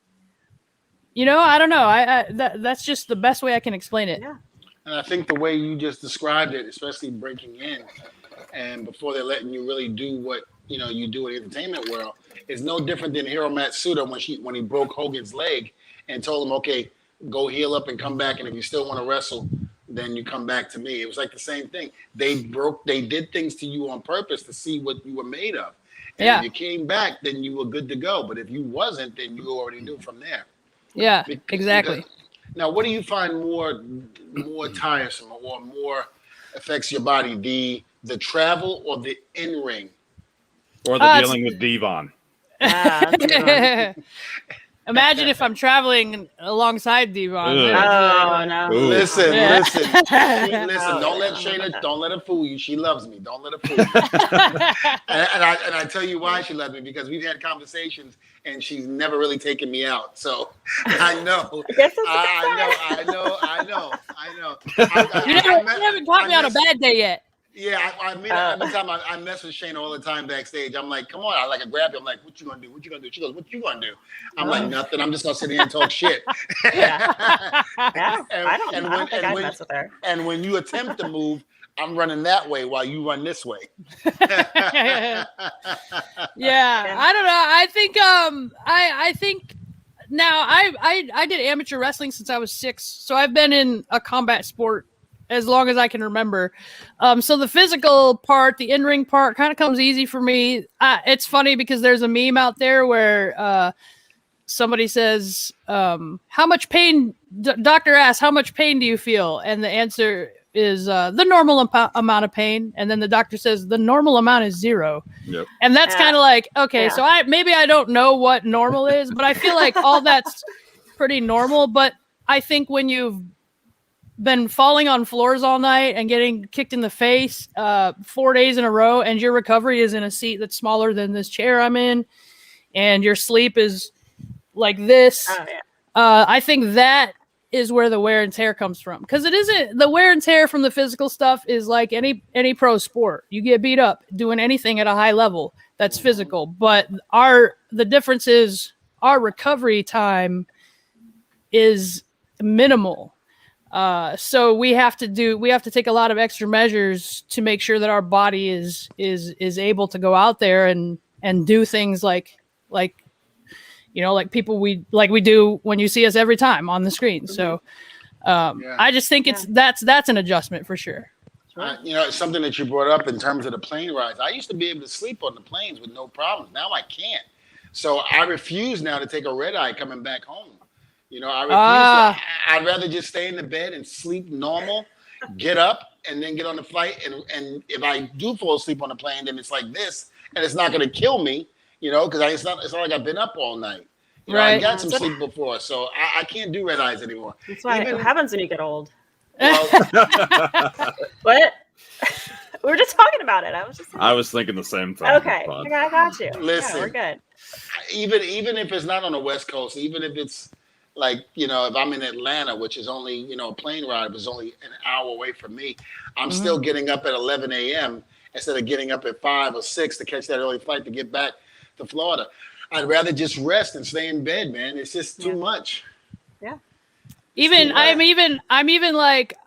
you know, I don't know. That's just the best way I can explain it. Yeah. And I think the way you just described it, especially breaking in and before they're letting you really do what, you know, you do in the entertainment world, is no different than Hiro Matsuda when he broke Hogan's leg and told him, okay, go heal up and come back. And if you still want to wrestle, then you come back to me. It was like the same thing. They did things to you on purpose to see what you were made of. And if you came back, then you were good to go. But if you wasn't, then you already knew from there. Yeah, exactly. Now, what do you find more tiresome or more affects your body, the travel or the in-ring? Or the dealing with Devon? Imagine if I'm traveling alongside Devon. Oh no! Listen. Don't let Shayna. Don't let her fool you. She loves me. Don't let her fool you. and I tell you why she loves me, because we've had conversations and she's never really taken me out. So I know. I know. You haven't caught me on a bad day yet. Yeah, every time I mess with Shayna all the time backstage, I'm like, come on, I grab you. I'm like, what you gonna do? What you gonna do? She goes, what you gonna do? I'm like, nothing. I'm just gonna sit here and talk shit. I don't think I mess with her. And when you attempt to move, I'm running that way while you run this way. Yeah, I don't know. I think I think now I did amateur wrestling since I was 6, so I've been in a combat sport as long as I can remember. So the physical part, the in-ring part kind of comes easy for me. It's funny because there's a meme out there where somebody says, how much pain, doctor asks, how much pain do you feel? And the answer is the normal amount of pain. And then the doctor says the normal amount is 0. Yep. And that's kind of like, okay, so maybe I don't know what normal is, but I feel like all that's pretty normal. But I think when you've been falling on floors all night and getting kicked in the face 4 days in a row, and your recovery is in a seat that's smaller than this chair I'm in, and your sleep is like this, I think that is where the wear and tear comes from. Because it isn't, the wear and tear from the physical stuff is like any pro sport. You get beat up doing anything at a high level that's physical, but the difference is our recovery time is minimal. So we have to take a lot of extra measures to make sure that our body is able to go out there and do things like people we do when you see us every time on the screen. So I just think that's an adjustment for sure. It's something that you brought up in terms of the plane rides. I used to be able to sleep on the planes with no problems. Now I can't. So I refuse now to take a red eye coming back home. I refuse. I'd rather just stay in the bed and sleep normal, get up, and then get on the flight. And if I do fall asleep on the plane, then it's like this, and it's not going to kill me, because it's not like I've been up all night. Right. I got some sleep before, so I can't do red eyes anymore. That's why it happens when you get old. Well, what? We were just talking about it. I was thinking the same thing. Okay, I got you. Listen, we're good. Even if it's not on the West Coast, even if it's like, if I'm in Atlanta, which is only, a plane ride was only an hour away from me, I'm still getting up at 11 a.m. instead of getting up at 5 or 6 to catch that early flight to get back to Florida. I'd rather just rest and stay in bed, man. It's just too much. Yeah.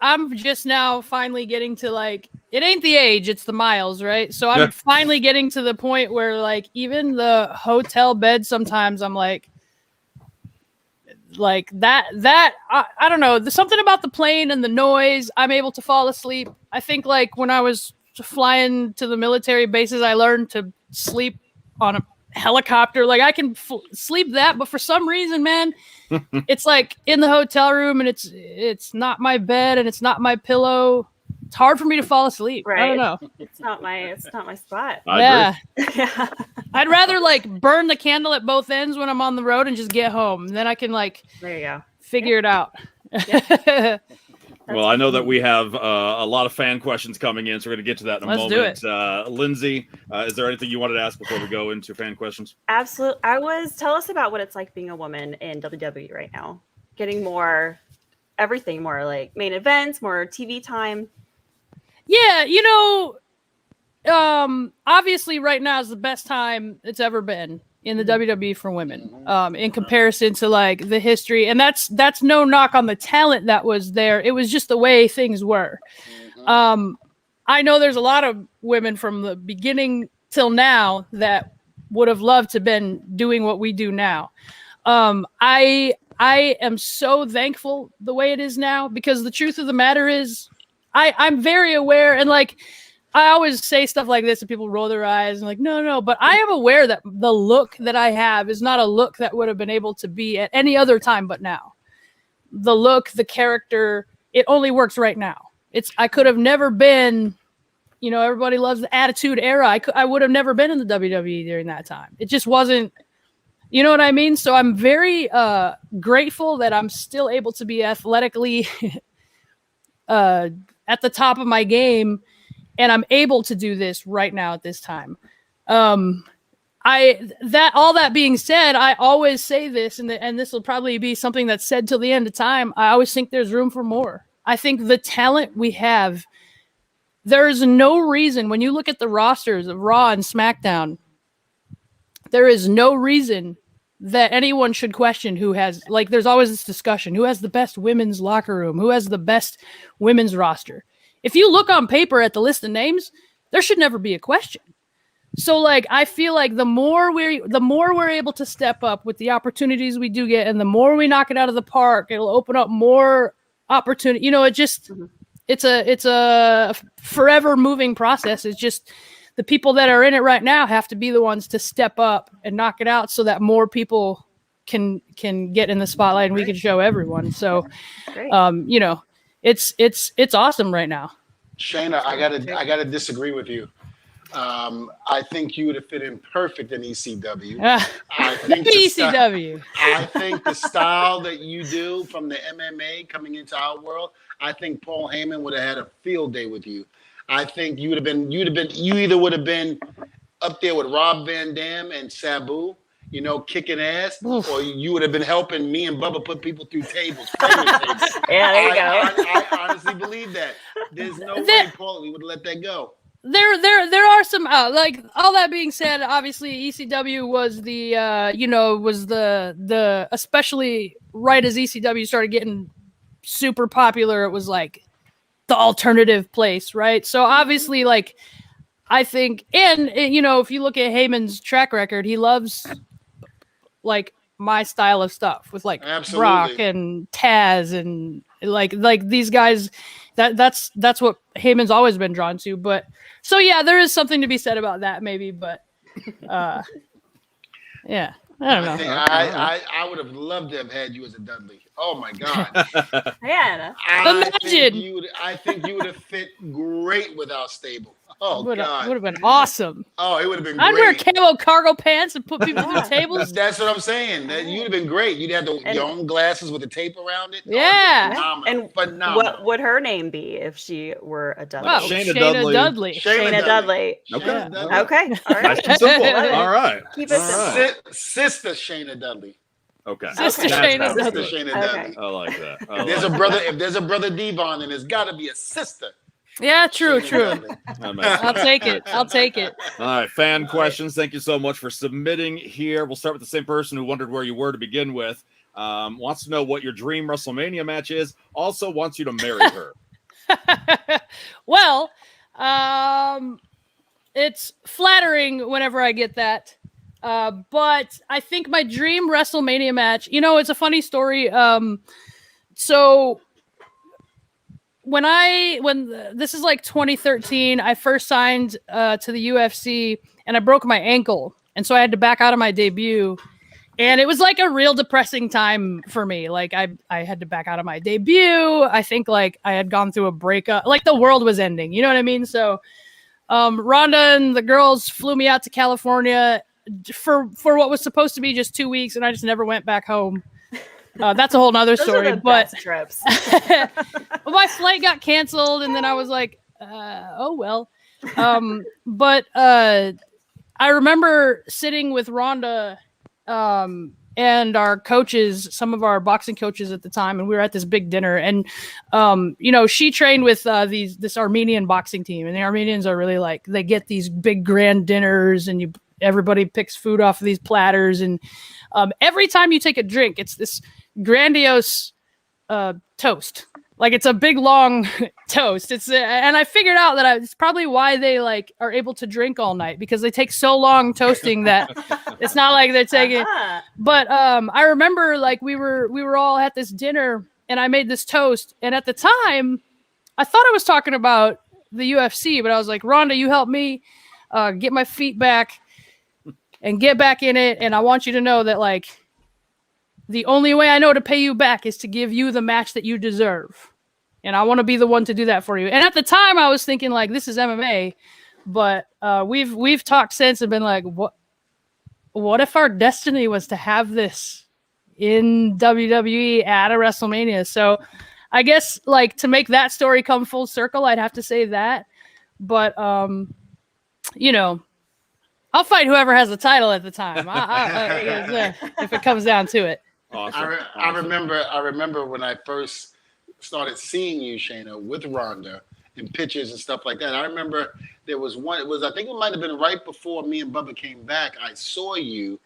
I'm just now finally getting to it ain't the age, it's the miles, right? So I'm finally getting to the point where even the hotel bed sometimes I'm like that I don't know, there's something about the plane and the noise. I'm able to fall asleep. I think when I was flying to the military bases, I learned to sleep on a helicopter. I can sleep that, but for some reason, man, it's in the hotel room and it's not my bed and it's not my pillow. It's hard for me to fall asleep. Right. I don't know. It's not my spot. I agree. I'd rather burn the candle at both ends when I'm on the road and just get home. Then I can there you go. Figure it out. Yeah. Well, I know that we have a lot of fan questions coming in, so we're going to get to that in a moment. Do it. Lindsay, is there anything you wanted to ask before we go into fan questions? Absolutely. Tell us about what it's like being a woman in WWE right now. Getting more main events, more TV time. Yeah, obviously right now is the best time it's ever been in the WWE for women, in comparison to the history. And that's no knock on the talent that was there. It was just the way things were. I know there's a lot of women from the beginning till now that would have loved to been doing what we do now. I am so thankful the way it is now, because the truth of the matter is I'm very aware, and I always say stuff like this and people roll their eyes and no, but I am aware that the look that I have is not a look that would have been able to be at any other time but now. The look, the character, it only works right now. I could have never been, everybody loves the Attitude Era. I would have never been in the WWE during that time. It just wasn't, you know what I mean? So I'm very grateful that I'm still able to be athletically at the top of my game, and I'm able to do this right now at this time. All that being said, I always say this, and this will probably be something that's said till the end of time. I always think there's room for more. I think the talent we have, there's no reason, when you look at the rosters of Raw and SmackDown, there is no reason that anyone should question who has, there's always this discussion, who has the best women's locker room, who has the best women's roster. If you look on paper at the list of names, there should never be a question. So I feel the more we're able to step up with the opportunities we do get, and the more we knock it out of the park, it'll open up more opportunity. It's a forever moving process. It's just the people that are in it right now have to be the ones to step up and knock it out so that more people can get in the spotlight and we can show everyone. So, it's awesome right now. Shayna, I gotta disagree with you. I think you would have fit in perfect in ECW. I think ECW. I think the style that you do from the MMA coming into our world, I think Paul Heyman would have had a field day with you. I think you either would have been up there with Rob Van Dam and Sabu, kicking ass, or you would have been helping me and Bubba put people through tables. Yeah, there you go. I honestly believe that. There's no way Paul would have let that go. there are some like all that being said, obviously ECW was the was the especially right as ECW started getting super popular, it was like the alternative place, right? So obviously, like I think, and if you look at Heyman's track record, he loves like my style of stuff with like Absolutely. Brock and Taz and like these guys. That's what Heyman's always been drawn to. But so yeah, there is something to be said about that, maybe. But yeah, I don't know. I would have loved to have had you as a Dudley. Oh my God. Yeah. Imagine. I think you would have fit great with our stable. Oh, God. Would have been awesome. Oh, it would have been great. I'd wear camo cargo pants and put people through tables. That's what I'm saying. You'd have been great. You'd have your own glasses with the tape around it. Yeah. Oh, and phenomenal. What would her name be if she were a Dudley? Oh, Shayna Dudley. Shayna Dudley. Okay. Shayna Okay. All right. Nice and simple. All right. Keep it simple. Sister Shayna Dudley. Okay. Sister Shayna Dudley. Sister Shayna Dudley. I like that. If there's a brother Devon, then there's got to be a sister. Yeah, true. I'll take it. All right, fan questions. Thank you so much for submitting here. We'll start with the same person who wondered where you were to begin with. Wants to know what your dream WrestleMania match is. Also wants you to marry her. Well, it's flattering whenever I get that. But I think my dream WrestleMania match, it's a funny story. So when this is like 2013, I first signed to the UFC and I broke my ankle. And so I had to back out of my debut. And it was like a real depressing time for me. Like I had to back out of my debut. I think like I had gone through a breakup, like the world was ending. You know what I mean? So Rhonda and the girls flew me out to California for what was supposed to be just 2 weeks. And I just never went back home. That's a whole nother story, but trips. Well, my flight got canceled, and then I was like, "Oh well." But I remember sitting with Rhonda and our coaches, some of our boxing coaches at the time, and we were at this big dinner. And she trained with this Armenian boxing team, and the Armenians are really like they get these big grand dinners, and everybody picks food off of these platters, and every time you take a drink, it's this grandiose toast. Like it's a big long toast. And I figured out that it's probably why they like are able to drink all night, because they take so long toasting that it's not like they're taking. But I remember like we were all at this dinner and I made this toast, and at the time I thought I was talking about the UFC, but I was like, Rhonda, you help me get my feet back and get back in it, and I want you to know that like the only way I know to pay you back is to give you the match that you deserve. And I want to be the one to do that for you. And at the time I was thinking like, this is MMA, but we've talked since and been like, what if our destiny was to have this in WWE at a WrestleMania? So I guess like to make that story come full circle, I'd have to say that. But, I'll fight whoever has the title at the time. If it comes down to it. Awesome. I remember when I first started seeing you, Shayna, with Rhonda in pictures and stuff like that. I remember there was one. I think it might have been right before me and Bubba came back. I saw you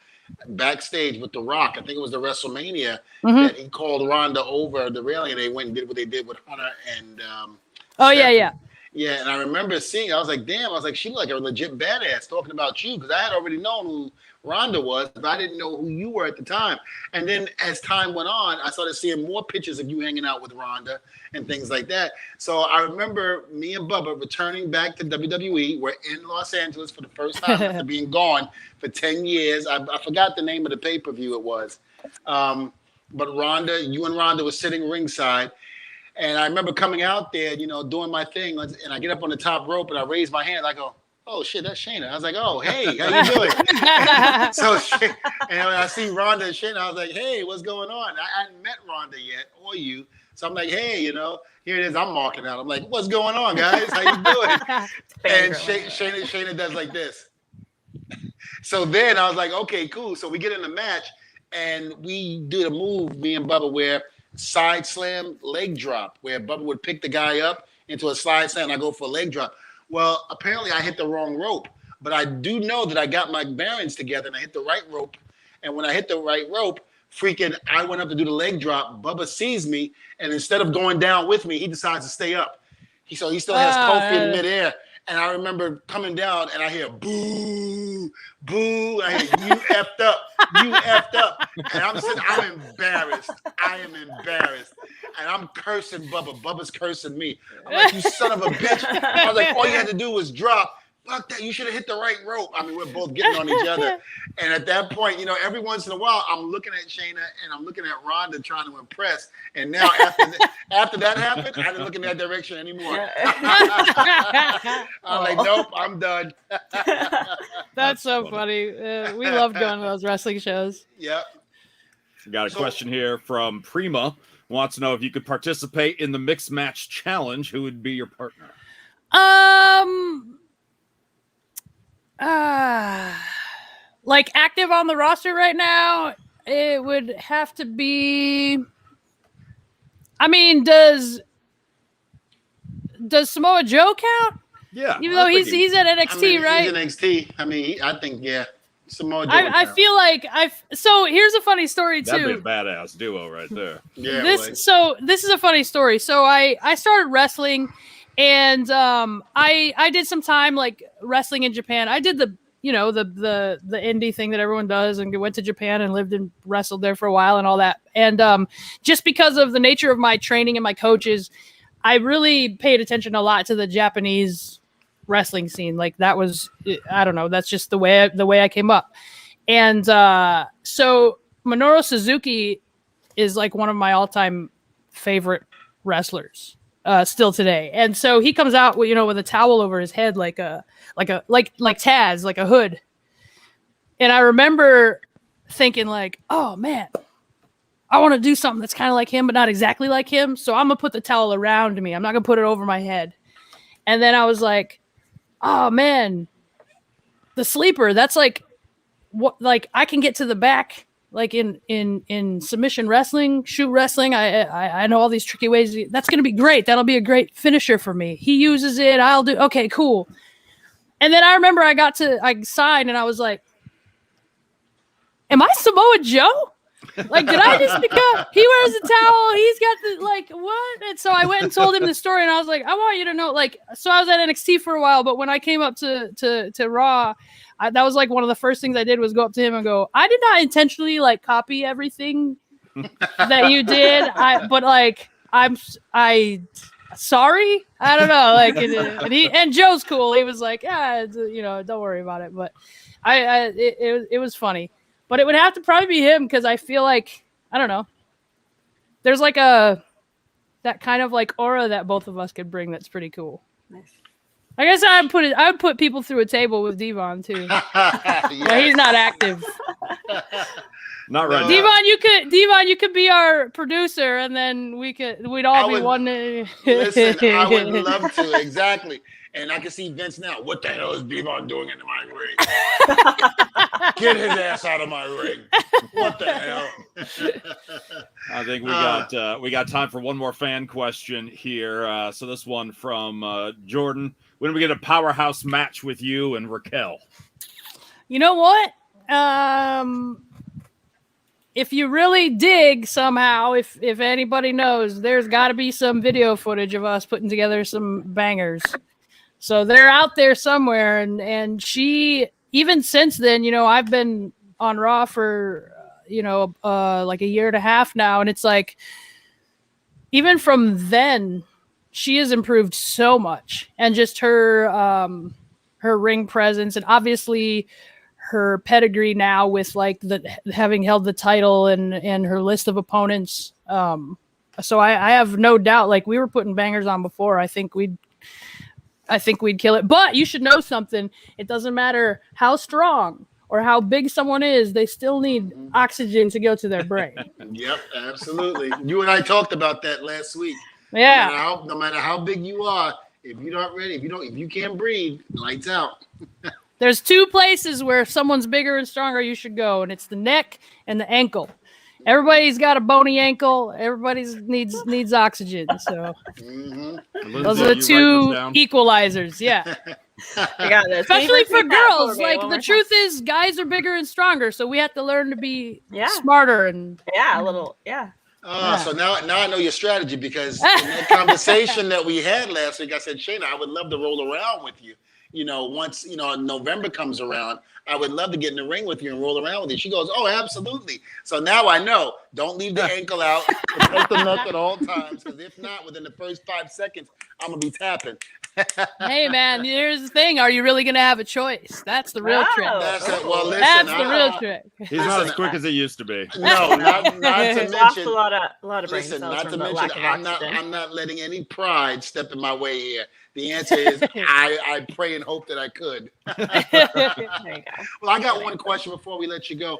backstage with The Rock. I think it was the WrestleMania that he called Rhonda over the railing, and they went and did what they did with Hunter and. Yeah, and I remember seeing. I was like, damn. I was like, she looked like a legit badass talking about you, because I had already known who Rhonda was, but I didn't know who you were at the time. And then as time went on, I started seeing more pictures of you hanging out with Rhonda and things like that. So I remember me and Bubba returning back to WWE. We're in Los Angeles for the first time after being gone for 10 years. I forgot the name of the pay-per-view it was. But Rhonda, you and Rhonda were sitting ringside. And I remember coming out there, doing my thing. And I get up on the top rope and I raise my hand. I go, oh, shit, that's Shayna. I was like, oh, hey, how you doing? And when I see Rhonda and Shayna, I was like, hey, what's going on? I hadn't met Rhonda yet or you. So I'm like, hey, here it is. I'm marking out. I'm like, what's going on, guys? How you doing? And Shayna does like this. So then I was like, okay, cool. So we get in the match and we do the move, me and Bubba, where side slam, leg drop, where Bubba would pick the guy up into a slide slam and I go for a leg drop. Well, apparently I hit the wrong rope, but I do know that I got my bearings together and I hit the right rope. And when I hit the right rope, I went up to do the leg drop. Bubba sees me, and instead of going down with me, he decides to stay up. So he still has Kofi in midair. And I remember coming down, and I hear boo, boo. I hear you effed up, you effed up. And I'm embarrassed. I am embarrassed. And I'm cursing Bubba. Bubba's cursing me. I'm like, you son of a bitch. I was like, all you had to do was drop. Fuck that, you should have hit the right rope. I mean, we're both getting on each other. And at that point, every once in a while, I'm looking at Shayna and I'm looking at Rhonda trying to impress. And now after that happened, I didn't look in that direction anymore. I'm like, nope, I'm done. That's so funny. We love going to those wrestling shows. Yep. Got a question here from Prima. Wants to know if you could participate in the mixed match challenge. Who would be your partner? Like active on the roster right now, it would have to be. I mean, does Samoa Joe count? Yeah, even though he's at NXT, right? He's at NXT. I mean, I think Samoa Joe. I feel like So here's a funny story too. That'd be a badass duo right there. Yeah. This is a funny story. So I started wrestling. And I did some time like wrestling in Japan. I did the indie thing that everyone does and went to Japan and lived and wrestled there for a while and all that. And just because of the nature of my training and my coaches, I really paid attention a lot to the Japanese wrestling scene. Like that was, I don't know, that's just the way I came up. And so Minoru Suzuki is like one of my all-time favorite wrestlers. Still today. And so he comes out with a towel over his head like Taz, like a hood. And I remember thinking like, oh man, I want to do something that's kind of like him, but not exactly like him. So I'm gonna put the towel around me. I'm not gonna put it over my head. And then I was like, oh man, the sleeper, that's like what, like I can get to the back. Like in submission wrestling, shoot wrestling, I know all these tricky ways. That's going to be great. That'll be a great finisher for me. He uses it. I'll do. Okay, cool. And then I remember I signed and I was like, am I Samoa Joe? Like, did I just become, he wears a towel. He's got the, like, what? And so I went and told him the story and I was like, I want you to know, like, so I was at NXT for a while, but when I came up to Raw, that was like one of the first things I did was go up to him and go, I did not intentionally like copy everything that you did. But like, I'm sorry. I don't know. Like, and Joe's cool. He was like, yeah, don't worry about it. But it was funny, but it would have to probably be him. Cause I feel like, I don't know. There's like that kind of like aura that both of us could bring. That's pretty cool. Nice. I guess I would put people through a table with Devon too. Yes. Well, he's not active. Not right now. Devon, you could be our producer, and then we'd all be one. Listen, I would love to, exactly. And I can see Vince now. What the hell is Devon doing in my ring? Get his ass out of my ring. What the hell? I think we got time for one more fan question here. So this one from Jordan. When do we get a powerhouse match with you and Raquel? You know what? If you really dig somehow, if anybody knows, there's got to be some video footage of us putting together some bangers. So they're out there somewhere. And she, even since then, I've been on Raw for, like a year and a half now. And it's like, even from then, she has improved so much. And just her ring presence and obviously her pedigree now with like having held the title and her list of opponents. So I have no doubt, like we were putting bangers on before. I think we'd kill it. But you should know something. It doesn't matter how strong or how big someone is. They still need oxygen to go to their brain. Yep, absolutely. You and I talked about that last week. Yeah. No matter how big you are, if you're not ready, if you can't breathe, lights out. There's two places where if someone's bigger and stronger, you should go, and it's the neck and the ankle. everybody's got a bony ankle. Everybody needs oxygen. So those are the two equalizers. Yeah. I got this. Especially for girls. Like the truth is, guys are bigger and stronger, so we have to learn to be smarter and a little. Yeah. So now I know your strategy, because in that conversation that we had last week, I said, Shayna, I would love to roll around with you. Once November comes around, I would love to get in the ring with you and roll around with you. She goes, oh, absolutely. So now I know. Don't leave the ankle out. Protect the neck at all times, because if not, within the first 5 seconds, I'm gonna be tapping. Hey man, here's the thing: are you really gonna have a choice? That's the real trick. That's the real trick. He's not as quick as he used to be. No, not to mention a lot of brain cells. Not to mention, I'm not letting any pride step in my way here. The answer is I pray and hope that I could. There you go. Well, I got one question before we let you go.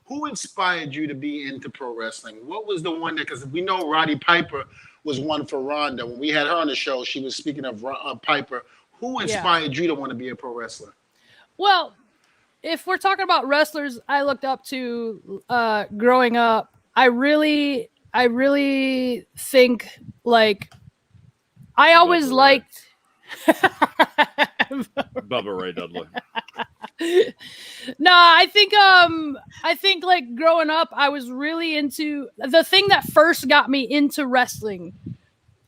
Who inspired you to be into pro wrestling? What was the one that, because we know Roddy Piper was one for Ronda. When we had her on the show, she was speaking of Piper. Who inspired you to want to be a pro wrestler? Well, if we're talking about wrestlers I looked up to growing up, I really think, like, I always liked Bubba Ray Dudley. No, I think like growing up, I was really into the thing that first got me into wrestling.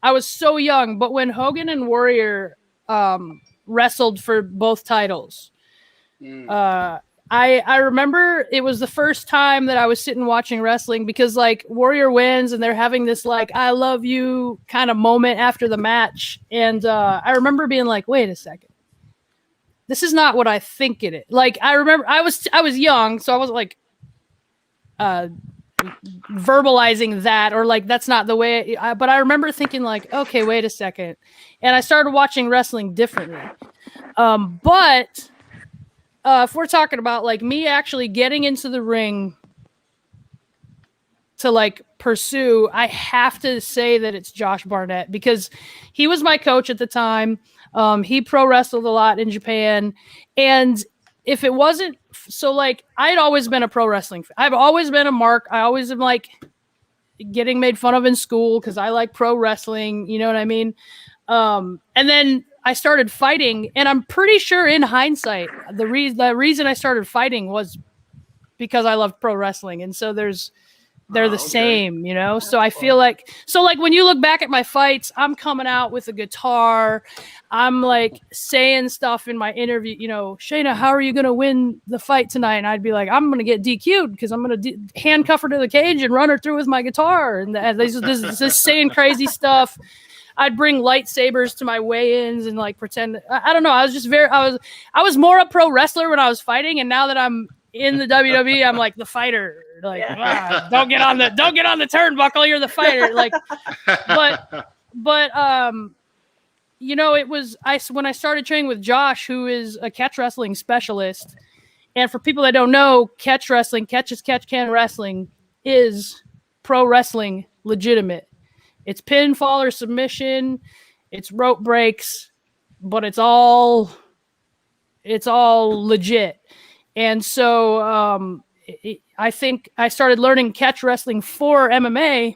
I was so young, but when Hogan and Warrior wrestled for both titles, I remember it was the first time that I was sitting watching wrestling, because like Warrior wins and they're having this like I love you kind of moment after the match, and I remember being like, wait a second. This is not what I think it is. Like, I remember I was young, so I wasn't like verbalizing that, or like that's not the way. But I remember thinking like, okay, wait a second, and I started watching wrestling differently. But if we're talking about like me actually getting into the ring to like pursue, I have to say that it's Josh Barnett, because he was my coach at the time. He pro wrestled a lot in Japan. And if it wasn't, so like I'd always been a pro wrestling fan. I've always been a mark. I always am like getting made fun of in school because I like pro wrestling. You know what I mean? And then I started fighting, and I'm pretty sure in hindsight, the reason I started fighting was because I loved pro wrestling. And so they're the same, you know? So I feel like, when you look back at my fights, I'm coming out with a guitar. I'm like saying stuff in my interview, you know, Shayna, how are you going to win the fight tonight? And I'd be like, I'm going to get DQ'd because I'm going to handcuff her to the cage and run her through with my guitar. And this saying crazy stuff. I'd bring lightsabers to my weigh-ins and like pretend, I don't know. I was just I was more a pro wrestler when I was fighting. And now that I'm in the WWE, I'm like the fighter. Like, don't get on the turnbuckle. You're the fighter. Like, but you know, it was when I started training with Josh, who is a catch wrestling specialist. And for people that don't know, catch wrestling, catch can wrestling is pro wrestling legitimate. It's pinfall or submission. It's rope breaks, but it's all legit. And so I think I started learning catch wrestling for MMA,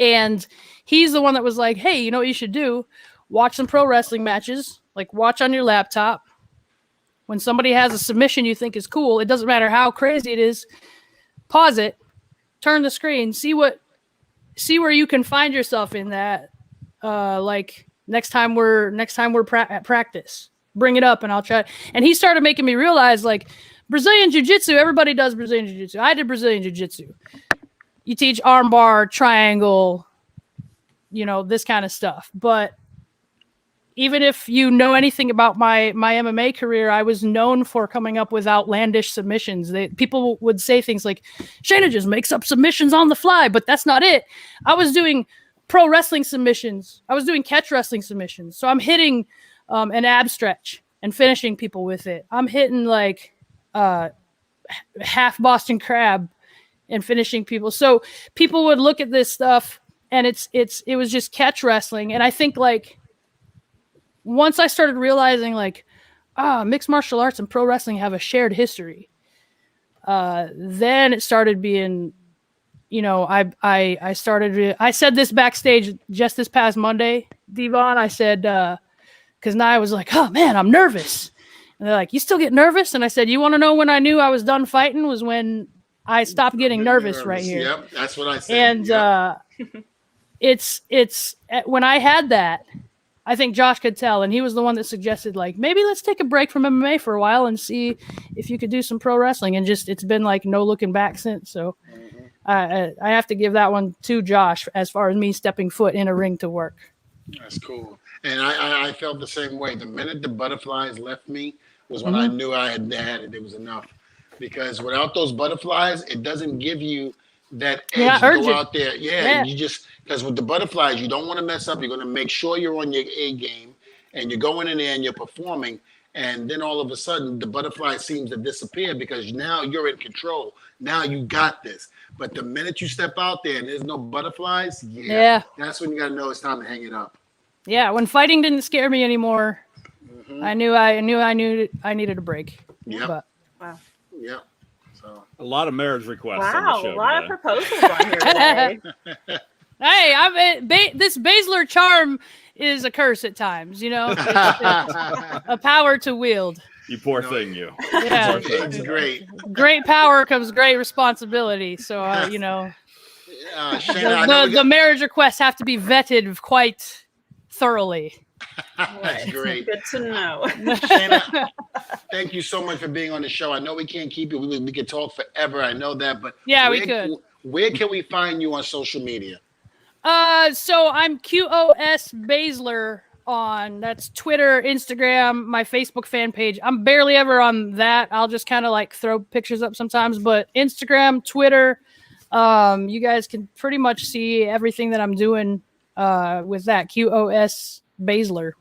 and he's the one that was like, hey, you know what you should do? Watch some pro wrestling matches, like watch on your laptop. When somebody has a submission you think is cool, it doesn't matter how crazy it is, pause it, turn the screen, see where you can find yourself in that. Like next time we're at practice, bring it up and I'll try. And he started making me realize, like, Brazilian Jiu-Jitsu, everybody does Brazilian Jiu-Jitsu. I did Brazilian Jiu-Jitsu. You teach armbar, triangle, you know, this kind of stuff. But even if you know anything about my MMA career, I was known for coming up with outlandish submissions. People would say things like, Shayna just makes up submissions on the fly, but that's not it. I was doing pro wrestling submissions. I was doing catch wrestling submissions. So I'm hitting an ab stretch and finishing people with it. I'm hitting like half Boston Crab and finishing people. So people would look at this stuff and it was just catch wrestling. And I think like once I started realizing like, mixed martial arts and pro wrestling have a shared history, then it started being I started. I said this backstage just this past Monday, Devon. I said because Nia was like, "Oh man, I'm nervous," and they're like, "You still get nervous?" And I said, "You want to know when I knew I was done fighting? Was when I stopped getting nervous right here." Yep, that's what I said. And it's when I had that, I think Josh could tell, and he was the one that suggested, like, maybe let's take a break from MMA for a while and see if you could do some pro wrestling. And just it's been like no looking back since. So I have to give that one to Josh as far as me stepping foot in a ring to work. That's cool. And I felt the same way. The minute the butterflies left me was when I knew I had it. It was enough. Because without those butterflies, it doesn't give you that edge to go out there. Yeah. You just, because with the butterflies, you don't want to mess up. You're going to make sure you're on your A game and you're going in there and you're performing. And then all of a sudden, the butterfly seems to disappear because now you're in control. Now you got this. But the minute you step out there and there's no butterflies, that's when you got to know it's time to hang it up. Yeah, when fighting didn't scare me anymore, I knew I needed a break. Yeah. Wow. Yeah. So a lot of marriage requests. On the show a lot today. of proposals on here today. Hey, this Baszler charm is a curse at times, It's a power to wield. You poor thing, you. Yeah, it's great. Great power comes great responsibility. So, Shayna, the marriage requests have to be vetted quite thoroughly. That's great. Good to know. Shayna, thank you so much for being on the show. I know we can't keep you. We could talk forever. I know that, but we could. Where can we find you on social media? So I'm QOS Baszler on that's Twitter, Instagram, my Facebook fan page. I'm barely ever on that. I'll just kind of like throw pictures up sometimes, but Instagram, Twitter, you guys can pretty much see everything that I'm doing with that QOS Baszler.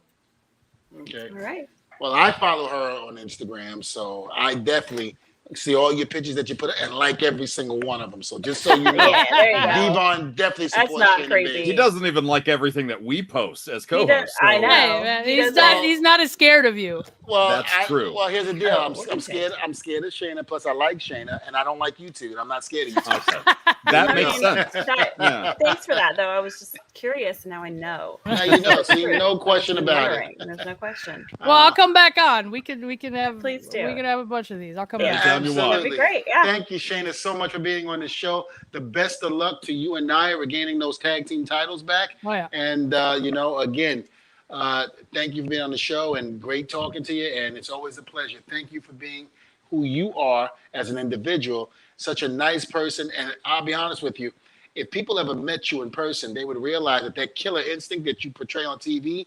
Okay. All right. Well, I follow her on Instagram, so I definitely see all your pictures that you put and like every single one of them. So just so you know, Devon definitely supports That's not Shayna crazy. Baszler. He doesn't even like everything that we post as co-hosts. I know. Hey, he's not as scared of you. Well, That's true. Well, here's the deal. I'm scared. I'm scared of Shayna. Plus, I like Shayna, and I don't like you two. And I'm not scared of you two. Okay. That makes sense. Thanks for that, though. I was just curious, and now I know. Now you know. So no question about it. There's no question. Well, I'll come back on. We can have. Please do. We can have a bunch of these. I'll come back. Anytime you want. That'd be great. Yeah. Thank you, Shayna, so much for being on the show. The best of luck to you and Nia regaining those tag team titles back. Oh yeah. And again, thank you for being on the show and great talking to you. And it's always a pleasure. Thank you for being who you are as an individual. Such a nice person. And I'll be honest with you, if people ever met you in person, they would realize that killer instinct that you portray on TV,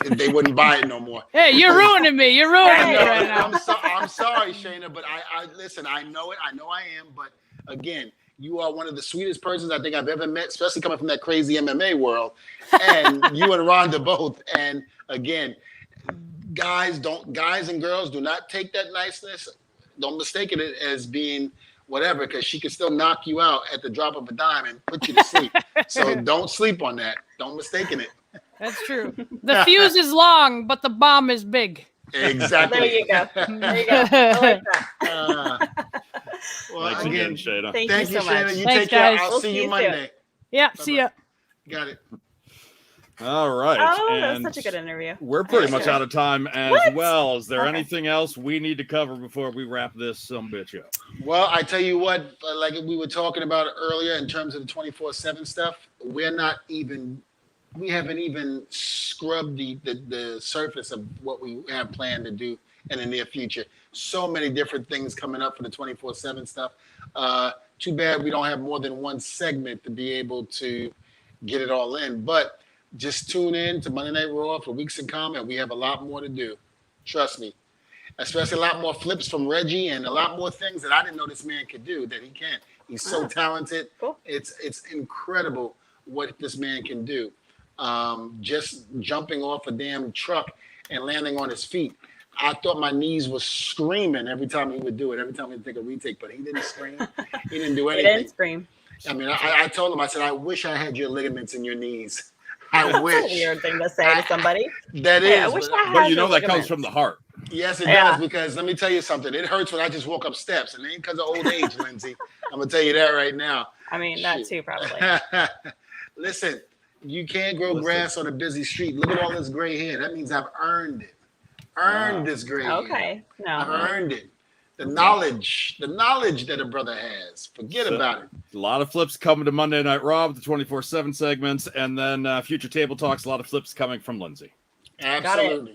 they wouldn't buy it no more. Hey, you're ruining me. You're ruining me right now. I'm sorry, Shayna, but I listen. I know it. I know I am. But again, you are one of the sweetest persons I think I've ever met, especially coming from that crazy MMA world. And you and Rhonda both. And again, guys and girls do not take that niceness. Don't mistake it as being whatever, because she can still knock you out at the drop of a dime and put you to sleep. So don't sleep on that. Don't mistake it. That's true. The fuse is long, but the bomb is big. Exactly. There you go. I like that. Well, Thanks again, Shayna. Thank you so Shayna. much. You Thanks, take care. guys. I'll see you Monday. Yeah, Bye-bye. see ya. Got it. All right. Oh, that and was such a good interview. We're pretty much out of time as well. Is there anything else we need to cover before we wrap this bitch up? Well, I tell you what, like we were talking about earlier in terms of the 24/7 stuff, we haven't even scrubbed the surface of what we have planned to do in the near future. So many different things coming up for the 24/7 stuff. Too bad we don't have more than one segment to be able to get it all in. But just tune in to Monday Night Raw for Weeks to Come, and we have a lot more to do. Trust me. Especially a lot more flips from Reggie and a lot more things that I didn't know this man could do that he can. He's so talented. Cool. It's incredible what this man can do. Just jumping off a damn truck and landing on his feet. I thought my knees were screaming every time he would do it, every time he'd take a retake, but he didn't scream. He didn't do anything. He didn't scream. I mean, I told him, I said, I wish I had your ligaments in your knees. I wish. That's a weird thing to say to somebody. That is. I wish I had But you know your that comes ligaments. from the heart. Yes, it does, because let me tell you something. It hurts when I just walk up steps, and it ain't because of old age, Lindsay. I'm going to tell you that right now. I mean, that too, probably. Listen, you can't grow grass on a busy street. Look at all this gray hair. That means I've earned it. Earned this gray hair. Okay. No. I've earned it. The knowledge that a brother has. Forget about it. A lot of flips coming to Monday Night Raw with the 24/7 segments, and then future table talks. A lot of flips coming from Lindsay. Absolutely.